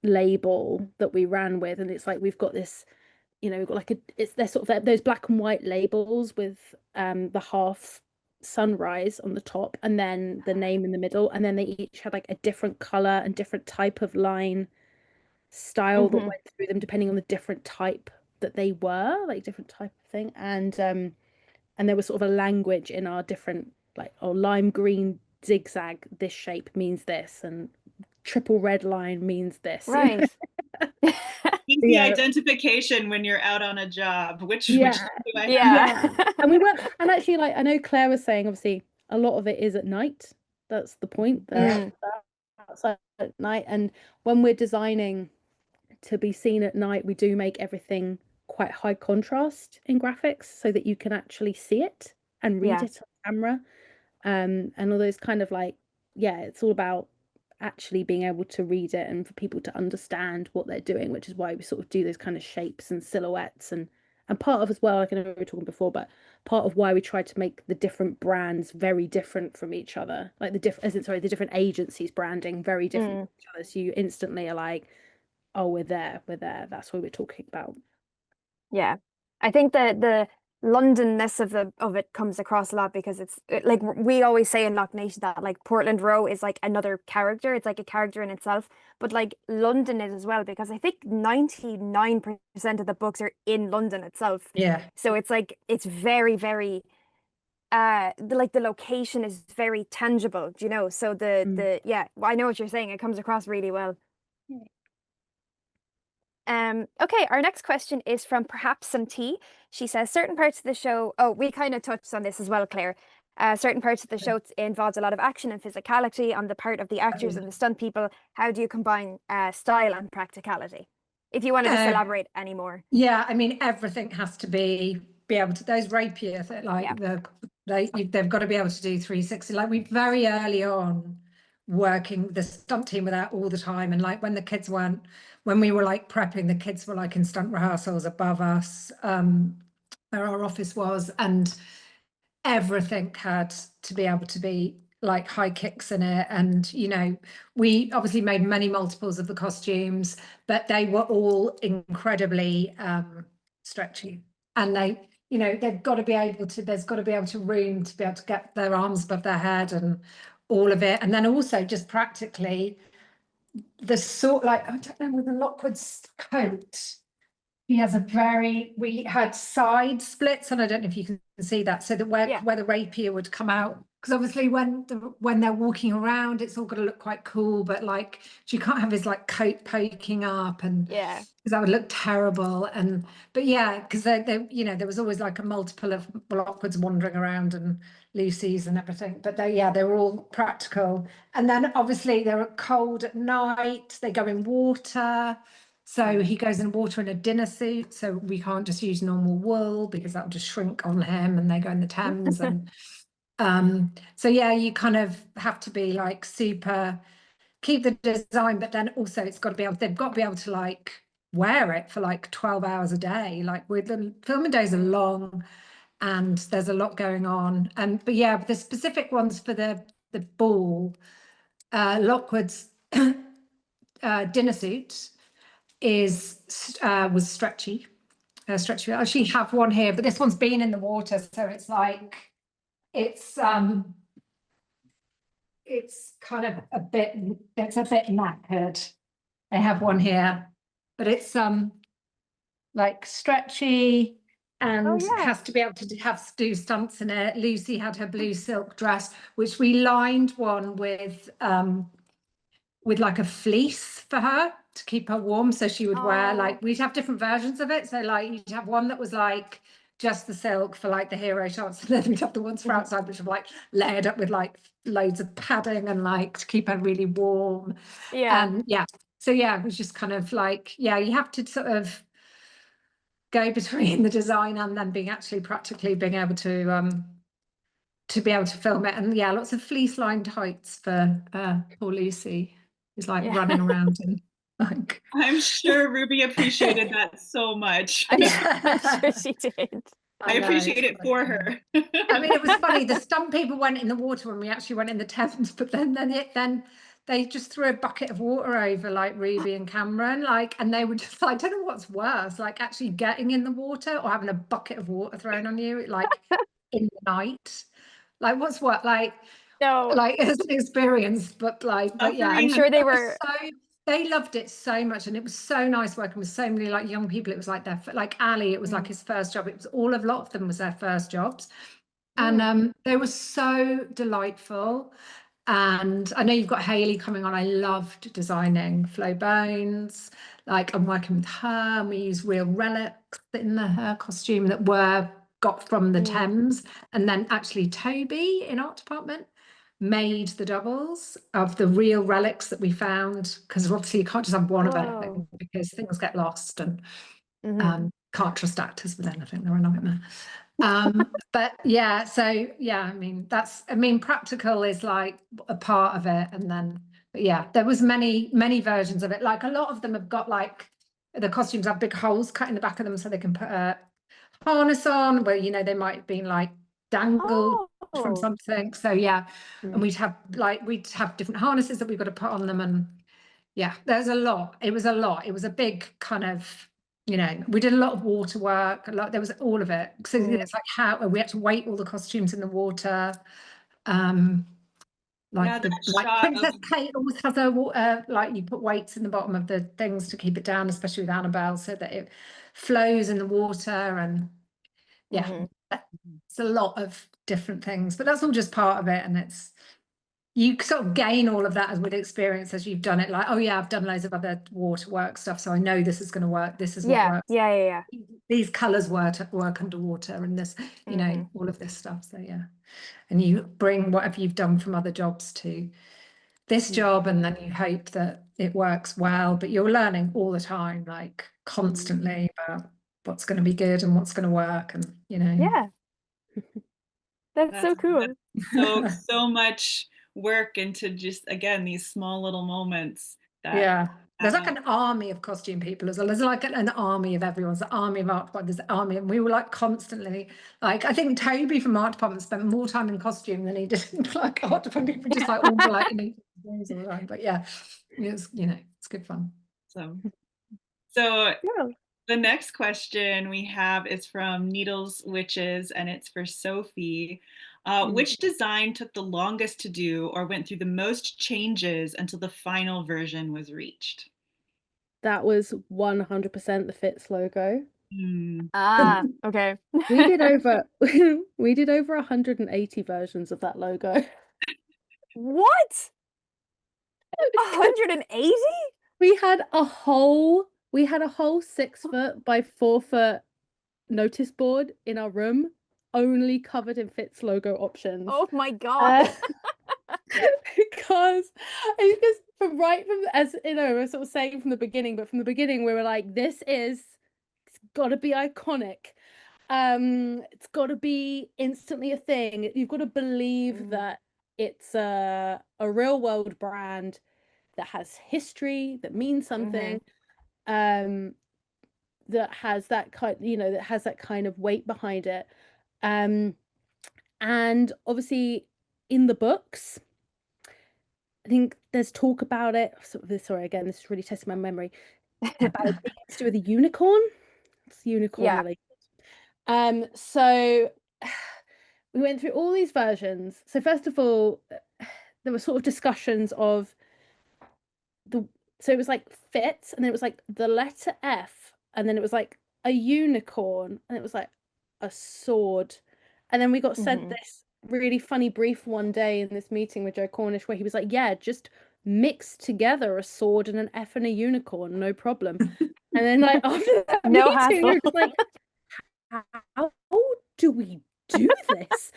label that we ran with, and it's like we've got this, you know, we've got like they're sort of those black and white labels with the half sunrise on the top and then the name in the middle, and then they each had like a different color and different type of line style that went through them depending on the different type that they were, like different type of thing. And there was sort of a language in our different, like, oh, lime green zigzag this shape means this, and triple red line means this. Right. Easy identification when you're out on a job. Which do I have? And we were, and actually, like, I know Claire was saying, obviously a lot of it is at night. That's the point. They're outside at night, and when we're designing to be seen at night, we do make everything quite high contrast in graphics so that you can actually see it and read it on camera. And all those kind of like, it's all about actually being able to read it and for people to understand what they're doing, which is why we sort of do those kind of shapes and silhouettes, and part of as well, like I know we were talking before, but part of why we tried to make the different brands very different from each other, like the different agencies branding very different from each other, so you instantly are like, oh, we're there, that's what we're talking about. I think the Londonness of it comes across a lot, because it's like we always say in LockNation that like Portland Row is like another character. It's like a character in itself, but like London is as well, because I think 99% of the books are in London itself. So it's like it's very, very the location is very tangible, you know. So I know what you're saying. It comes across really well. Okay, our next question is from Perhaps Some Tea. She says, certain parts of the show, we kind of touched on this as well, Claire. Certain parts of the show involved a lot of action and physicality on the part of the actors and the stunt people. How do you combine style and practicality? If you want to just elaborate any more. I mean, everything has to be able to, those rapier, like they've got to be able to do 360. Like we very early on working the stunt team with that all the time, and like when we were like prepping, the kids were like in stunt rehearsals above us, where our office was, and everything had to be able to be like high kicks in it. And you know, we obviously made many multiples of the costumes, but they were all incredibly stretchy, and they, you know, there's got to be able to room to be able to get their arms above their head and all of it. And then also just practically the sort, like, I don't know, with the Lockwood's coat, we had side splits, and I don't know if you can see that, so that where the rapier would come out, because obviously when they're walking around, it's all got to look quite cool, but like you can't have his like coat poking up, and because that would look terrible. And but because they you know, there was always like a multiple of Lockwoods wandering around and Lucy's and everything, but they were all practical. And then obviously they're cold at night, they go in water. So he goes in water in a dinner suit, so we can't just use normal wool because that will just shrink on him, and they go in the Thames. And so you kind of have to be like super, keep the design, but then also they've got to be able to like wear it for like 12 hours a day. Like with the filming days are long and there's a lot going on. But the specific ones for the ball, Lockwood's dinner suit was stretchy. I actually have one here, but this one's been in the water, so it's like it's it's kind of it's a bit knackered. I have one here, but it's like stretchy and yeah. has to be able to do stunts in it. Lucy had her blue silk dress, which we lined one with like a fleece for her to keep her warm, so she would wear, like, we'd have different versions of it. So like you'd have one that was like just the silk for like the hero shots, and then we'd have the ones for outside, which were like layered up with like loads of padding and like to keep her really warm. And so it was just kind of like, you have to sort of go between the design and then being able to be able to film it. And lots of fleece lined tights for poor Lucy, who's like running around and like. I'm sure Ruby appreciated that so much. I'm sure she did. I appreciate it for her. I mean, it was funny. The stunt people went in the water when we actually went in the Thames, but then they just threw a bucket of water over like Ruby and Cameron, like, and they were just like, I don't know what's worse, like actually getting in the water or having a bucket of water thrown on you, like in the night. Like, what's what? Like, no, like it's an experience, but yeah, I'm sure they were. They loved it so much, and it was so nice working with so many like young people. It was like like Ali, it was like his first job. It was a lot of them was their first jobs, and they were so delightful. And I know you've got Hayley coming on. I loved designing Flo Bones. Like, I'm working with her, and we use real relics in her costume that were got from the Thames. And then actually Toby in art department made the doubles of the real relics that we found, because obviously you can't just have one of anything because things get lost, and can't trust actors with anything. They're a nightmare. But I mean, practical is like a part of it, and then there was many versions of it. Like, a lot of them have got like the costumes have big holes cut in the back of them so they can put a harness on, where they might have been like dangled from something. So and we'd have different harnesses that we've got to put on them, and there's a lot. It was a big kind of, we did a lot of water work, there was all of it. So it's like how we had to weight all the costumes in the water. Like Princess Kate always has her water, like you put weights in the bottom of the things to keep it down, especially with Annabelle, so that it flows in the water. And it's a lot of different things, but that's all just part of it. And you sort of gain all of that as with experience as you've done it. Like, I've done loads of other water work stuff, so I know this is going to work. This is what works. Yeah. These colours work underwater, and this, all of this stuff. So and you bring whatever you've done from other jobs to this job, and then you hope that it works well. But you're learning all the time, like constantly, about what's going to be good and what's going to work, and that's so cool. So much work into just, again, these small little moments that there's like an army of costume people as well. There's like an army of everyone's an army of art department. There's an army, and we were like constantly, like, I think Toby from art department spent more time in costume than he did in like art department. People just like all like in things all the time. But it's it's good fun. So the next question we have is from Needles Witches, and it's for Sophie. Which design took the longest to do or went through the most changes until the final version was reached? That was 100% the Fitz logo. Okay. We did over 180 versions of that logo. What? 180? We had a whole 6-foot by 4-foot notice board in our room, only covered in Fitz logo options. Oh my god! Because from as we're sort of saying from the beginning, we were like, it's got to be iconic. It's got to be instantly a thing. You've got to believe that it's a real world brand that has history, that means something. That has that kind of weight behind it. And obviously in the books, I think there's talk about it. Sorry, again, this is really testing my memory. About it to do with a unicorn. It's unicorn related. So we went through all these versions. So first of all, there were sort of discussions of so it was like fits, and then it was like the letter F, and then it was like a unicorn, and it was like a sword. And then we got sent this really funny brief one day in this meeting with Joe Cornish where he was like, yeah, just mix together a sword and an F and a unicorn, no problem. And then like after that No meeting, we hassle. were just like, how do we do this?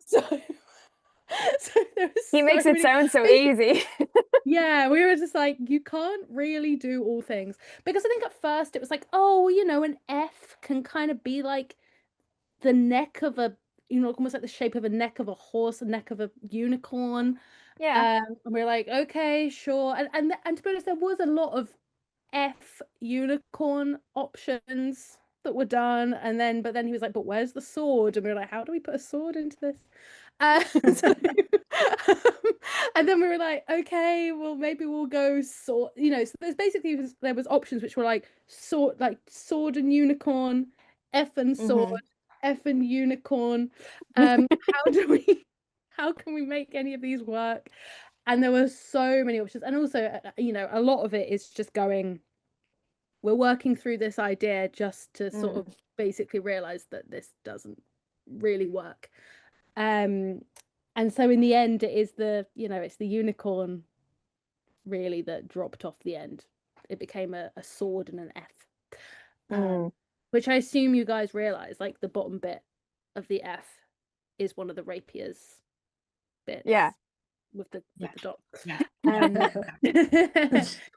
So there was He makes so it many sound so easy. yeah, we were just like, you can't really do all things. Because I think at first it was like, oh, you know, an F can kind of be like the neck of a, you know, almost like the shape of a neck of a horse, a neck of a unicorn. Yeah. And we are like, okay, sure. And to be honest, there was a lot of F unicorn options that were done. But then he was like, but where's the sword? And we were like, how do we put a sword into this? So, and then we were like, okay, well maybe we'll go sword, you know. So there's basically there was options which were like sword and unicorn, F and sword, F and unicorn. How can we make any of these work? And there were so many options, and also you know, a lot of it is just going, we're working through this idea just to sort of basically realize that this doesn't really work. And so in the end, it is it's the unicorn really that dropped off the end. It became a sword and an F, which I assume you guys realize, like the bottom bit of the F is one of the rapiers bits. Yeah. With the dot. Yeah.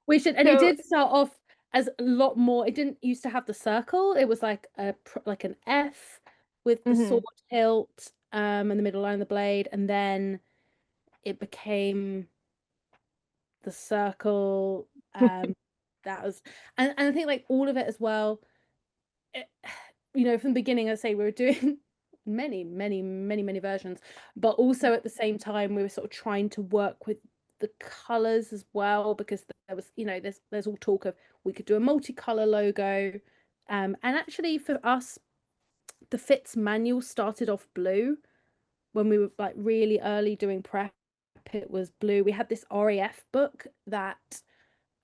Which and it did start off as a lot more. It didn't used to have the circle. It was like an F with the sword hilt and the middle line of the blade, and then it became the circle. That was and I think like all of it as well. You know, from the beginning, I say we were doing many versions, but also at the same time we were sort of trying to work with the colors as well, because there was, you know, there's all talk of we could do a multicolor logo, and actually for us the Fits manual started off blue. When we were like really early doing prep, it was blue. We had this RAF book that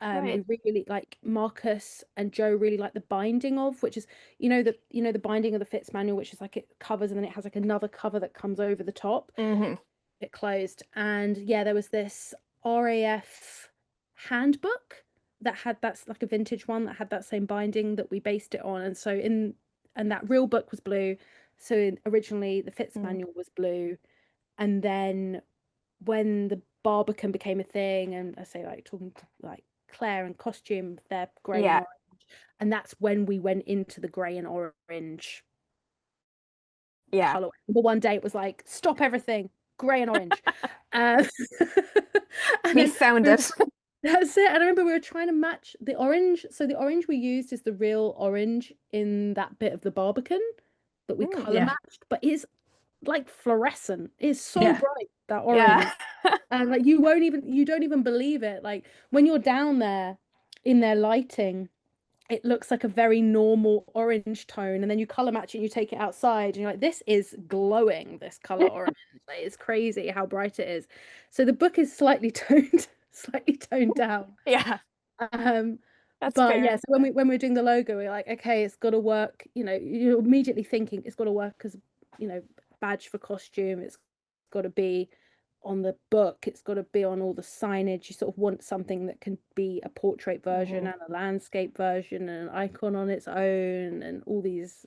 we really like, Marcus and Joe really like the binding of, which is the binding of the Fits manual, which is like it covers and then it has like another cover that comes over the top. It closed, and yeah, there was this RAF handbook that's like a vintage one that had that same binding that we based it on, and that real book was blue. So originally the Fits manual was blue, and then when the Barbican became a thing, and I say like talking to like Claire and costume, they're grey and orange, and that's when we went into the grey and orange color. But one day it was like, stop everything, grey and orange. And we found it. That's it. And I remember we were trying to match the orange. So the orange we used is the real orange in that bit of the Barbican that we color matched, but it's like fluorescent. It's so bright, that orange. And like you don't even believe it. Like when you're down there in their lighting, it looks like a very normal orange tone, and then you color match it and you take it outside and you're like, this is glowing, this color orange. Like, it's crazy how bright it is. So the book is slightly toned down. That's but fair. yeah, so when we're doing the logo, we're like, okay, it's got to work. You know, you're immediately thinking it's got to work as, you know, badge for costume. It's got to be on the book, it's got to be on all the signage. You sort of want something that can be a portrait version and a landscape version and an icon on its own, and all these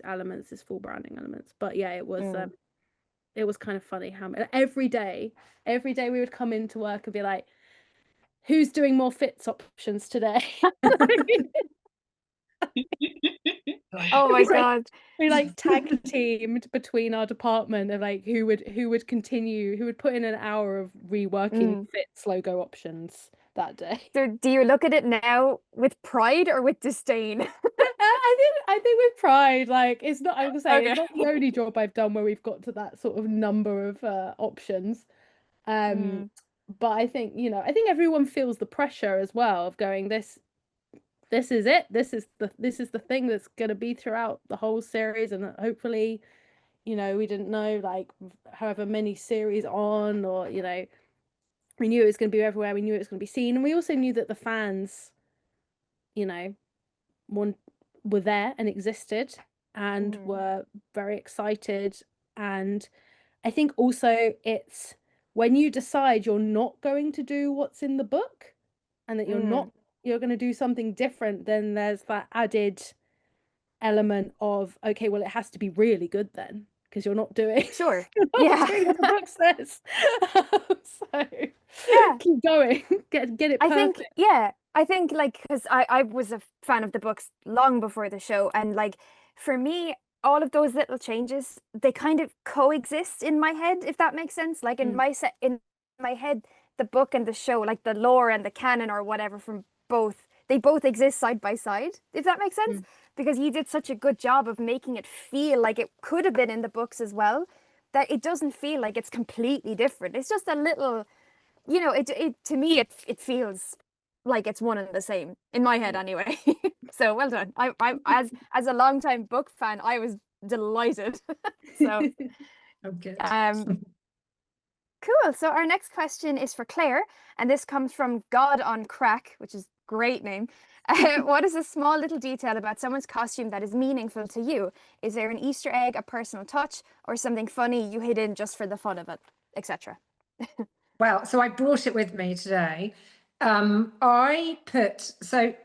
elements, these full branding elements. But yeah, it was kind of funny how every day we would come into work and be like, who's doing more Fits options today? Oh my god. We like tag teamed between our department of like who would put in an hour of reworking Fits logo options that day. So do you look at it now with pride or with disdain? I think with pride. Like, it's not, I would say, it's not the only job I've done where we've got to that sort of number of options. But I think, you know, I think everyone feels the pressure as well of going, this is it. This is the thing that's going to be throughout the whole series, and hopefully, you know, we didn't know like however many series on, or you know, We knew it was going to be everywhere. We knew it was going to be seen. And we also knew that the fans, you know, were there and existed and were very excited. And I think also it's when you decide you're not going to do what's in the book and that you're going to do something different, then there's that added element of, okay, well, it has to be really good then, because you're not doing Sure. you're not doing what the book says. So Yeah. keep going, get it perfect. I think like, because I was a fan of the books long before the show, and like for me, all of those little changes, they kind of coexist in my head, if that makes sense. Like in my head, the book and the show, like the lore and the canon or whatever from both, they both exist side by side, if that makes sense. Because you did such a good job of making it feel like it could have been in the books as well, that it doesn't feel like it's completely different. It's just a little, you know, it to me it feels like it's one and the same in my head anyway. So well done. I as a longtime book fan, I was delighted. So Okay. Cool. So our next question is for Claire, and this comes from God on Crack, which is a great name. What is a small little detail about someone's costume that is meaningful to you? Is there an Easter egg, a personal touch, or something funny you hid in just for the fun of it, etc.? Well, so I brought it with me today. So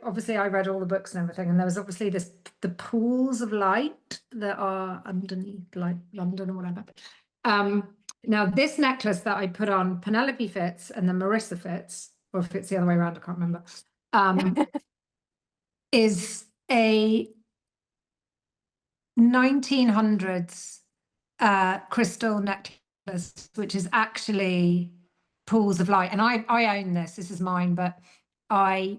obviously I read all the books and everything, and there was obviously the pools of light that are underneath, like London or whatever. Now this necklace that I put on, Penelope fits and then Marissa fits, or if it's the other way around, I can't remember, is a 1900s crystal necklace, which is actually pools of light. And I own this is mine, but I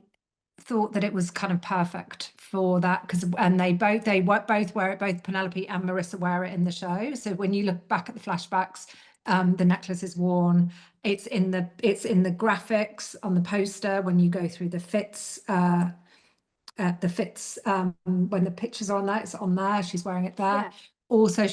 thought that it was kind of perfect for that, and they both wear it, both Penelope and Marissa wear it in the show. So when you look back at the flashbacks, the necklace is worn. It's in the graphics on the poster when you go through the fits. When the pictures are on that, it's on there. She's wearing it there. Yeah. Also,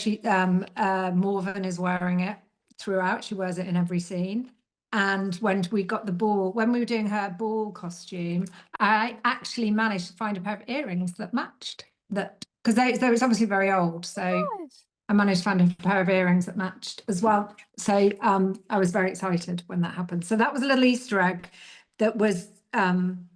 Morven is wearing it throughout. She wears it in every scene. And when we were doing her ball costume, I actually managed to find a pair of earrings that matched that, because they was obviously very old. So I managed to find a pair of earrings that matched as well. So I was very excited when that happened. So that was a little Easter egg that was from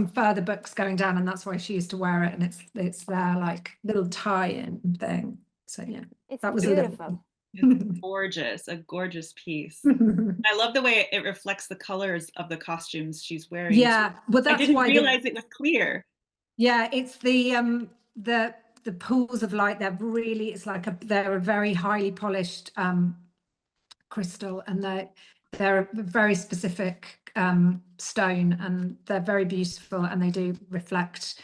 further books going down, and that's why she used to wear it, and it's their like little tie-in thing. So yeah, that was beautiful. It's gorgeous, a gorgeous piece. I love the way it reflects the colors of the costumes she's wearing. Yeah, well, that's I didn't realize it was clear. Yeah, it's the pools of light. They're a very highly polished crystal, and they're a very specific stone, and they're very beautiful, and they do reflect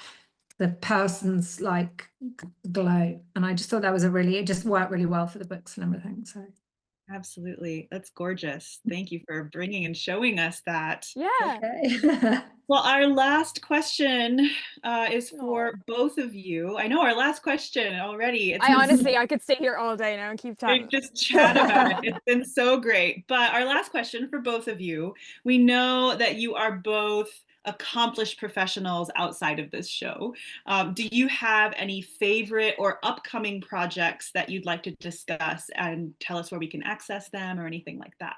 the person's like glow. And I just thought it just worked really well for the books and everything. So absolutely, that's gorgeous. Thank you for bringing and showing us that. Yeah. Okay. Well, our last question is for both of you. I know our last question already. I could stay here all day now and keep chatting. Just chat about it. It's been so great. But our last question for both of you. We know that you are both accomplished professionals outside of this show. Do you have any favorite or upcoming projects that you'd like to discuss and tell us where we can access them or anything like that?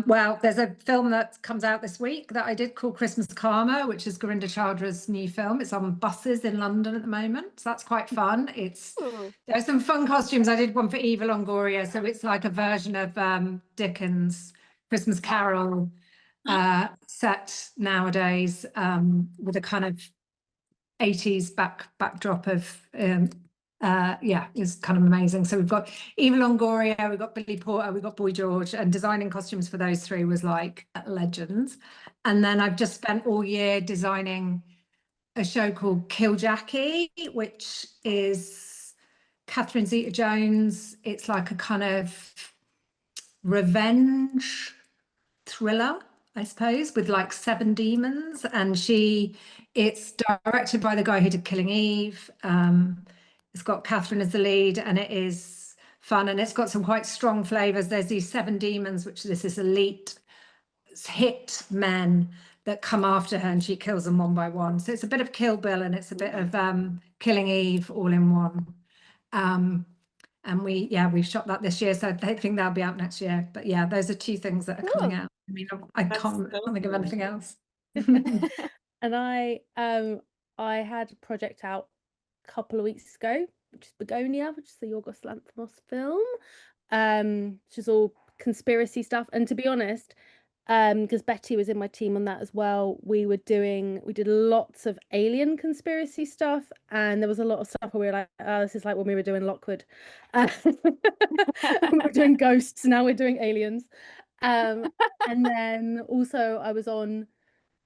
Well, there's a film that comes out this week that I did called Christmas Karma, which is Gurinder Chaudra's new film. It's on buses in London at the moment, so that's quite fun. There's some fun costumes. I did one for Eva Longoria, so it's like a version of Dickens' Christmas Carol set nowadays, with a kind of 80s backdrop of it's kind of amazing. So we've got Eva Longoria, we've got Billy Porter, we've got Boy George, and designing costumes for those three was like legends. And then I've just spent all year designing a show called Kill Jackie, which is Catherine Zeta-Jones. It's like a kind of revenge thriller, I suppose, with like 7 demons. And it's directed by the guy who did Killing Eve. It's got Catherine as the lead, and it is fun, and it's got some quite strong flavors. There's these 7 demons, which is this elite hit men that come after her, and she kills them one by one. So it's a bit of Kill Bill, and it's a bit of Killing Eve all in one. And we've shot that this year, so I think that'll be out next year. But yeah, those are 2 things that are coming out. I mean, I can't think of anything else. And I had a project out a couple of weeks ago, which is Begonia, which is the Yorgos Lanthimos film, which is all conspiracy stuff. And to be honest, because Betty was in my team on that as well, we did lots of alien conspiracy stuff, and there was a lot of stuff where we were like, oh, this is like when we were doing Lockwood. We were doing ghosts, now we're doing aliens. And then also I was on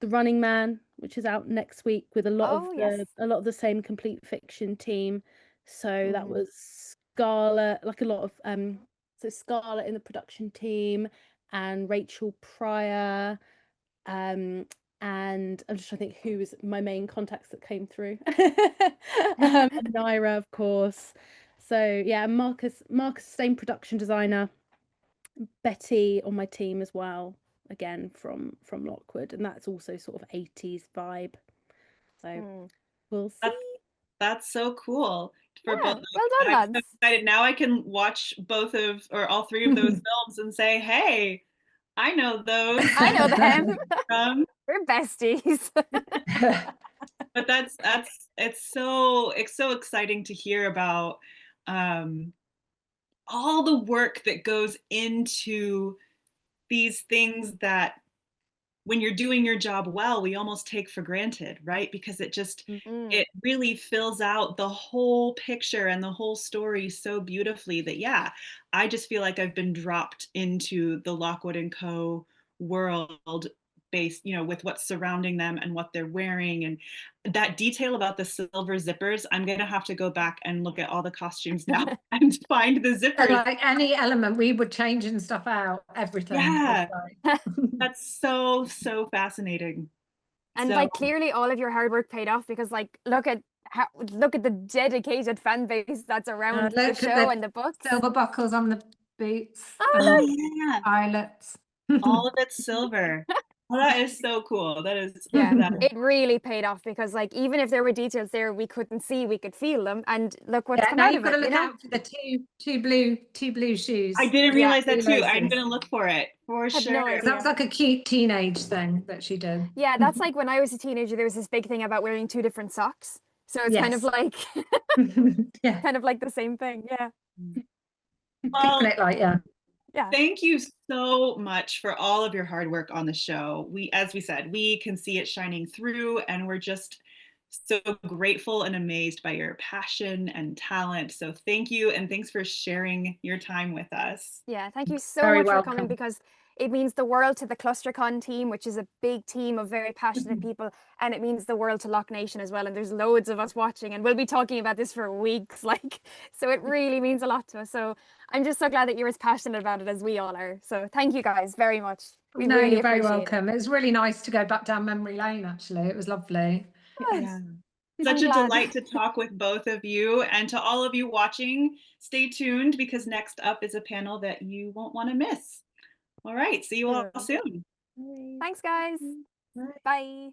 The Running Man, which is out next week, with a lot of the same complete fiction team. So that was Scarlett, like a lot of so Scarlett in the production team, and Rachel Pryor, and I'm just trying to think who was my main contacts that came through. Naira, of course. So yeah, Marcus, same production designer. Betty on my team as well, again from Lockwood, and that's also sort of 80s vibe. So we'll see. That's so cool for both. Well done, lads. I'm so excited. Now I can watch all 3 of those films and say, hey, I know those. I know them. We're besties. But it's so exciting to hear about all the work that goes into these things that when you're doing your job well, we almost take for granted, right? Because it really fills out the whole picture and the whole story so beautifully that, yeah, I just feel like I've been dropped into the Lockwood Co world based, with what's surrounding them and what they're wearing. And that detail about the silver zippers, I'm going to have to go back and look at all the costumes now and find the zippers. Like any element, we would change and stuff out, everything. Yeah. That's so fascinating. And like clearly all of your hard work paid off, because like look at the dedicated fan base that's around the show and the books. Silver buckles on the boots. Yeah. Eyelets. All of it's silver. Well, that is so cool. That is it really paid off, because like even if there were details there we couldn't see, we could feel them, and look what's come out of it. You've got to look out for the two blue shoes. I didn't realize that too. I'm gonna look for it for sure. That's like a cute teenage thing that she did. Yeah, that's like when I was a teenager, there was this big thing about wearing 2 different socks. So it's kind of like kind of like the same thing. Yeah. Well, keeping it light, yeah. Thank you so much for all of your hard work on the show. As we said, we can see it shining through, and we're just so grateful and amazed by your passion and talent. So thank you, and thanks for sharing your time with us. Yeah, thank you so much for coming, because it means the world to the ClusterCon team, which is a big team of very passionate people, and it means the world to LockNation as well. And there's loads of us watching, and we'll be talking about this for weeks, so it really means a lot to us. So I'm just so glad that you're as passionate about it as we all are. So thank you guys very much. You're very welcome. It was really nice to go back down memory lane, actually. It was lovely. Yeah. Such a delight to talk with both of you, and to all of you watching, stay tuned, because next up is a panel that you won't want to miss. All right, see you all soon. Thanks, guys. Bye.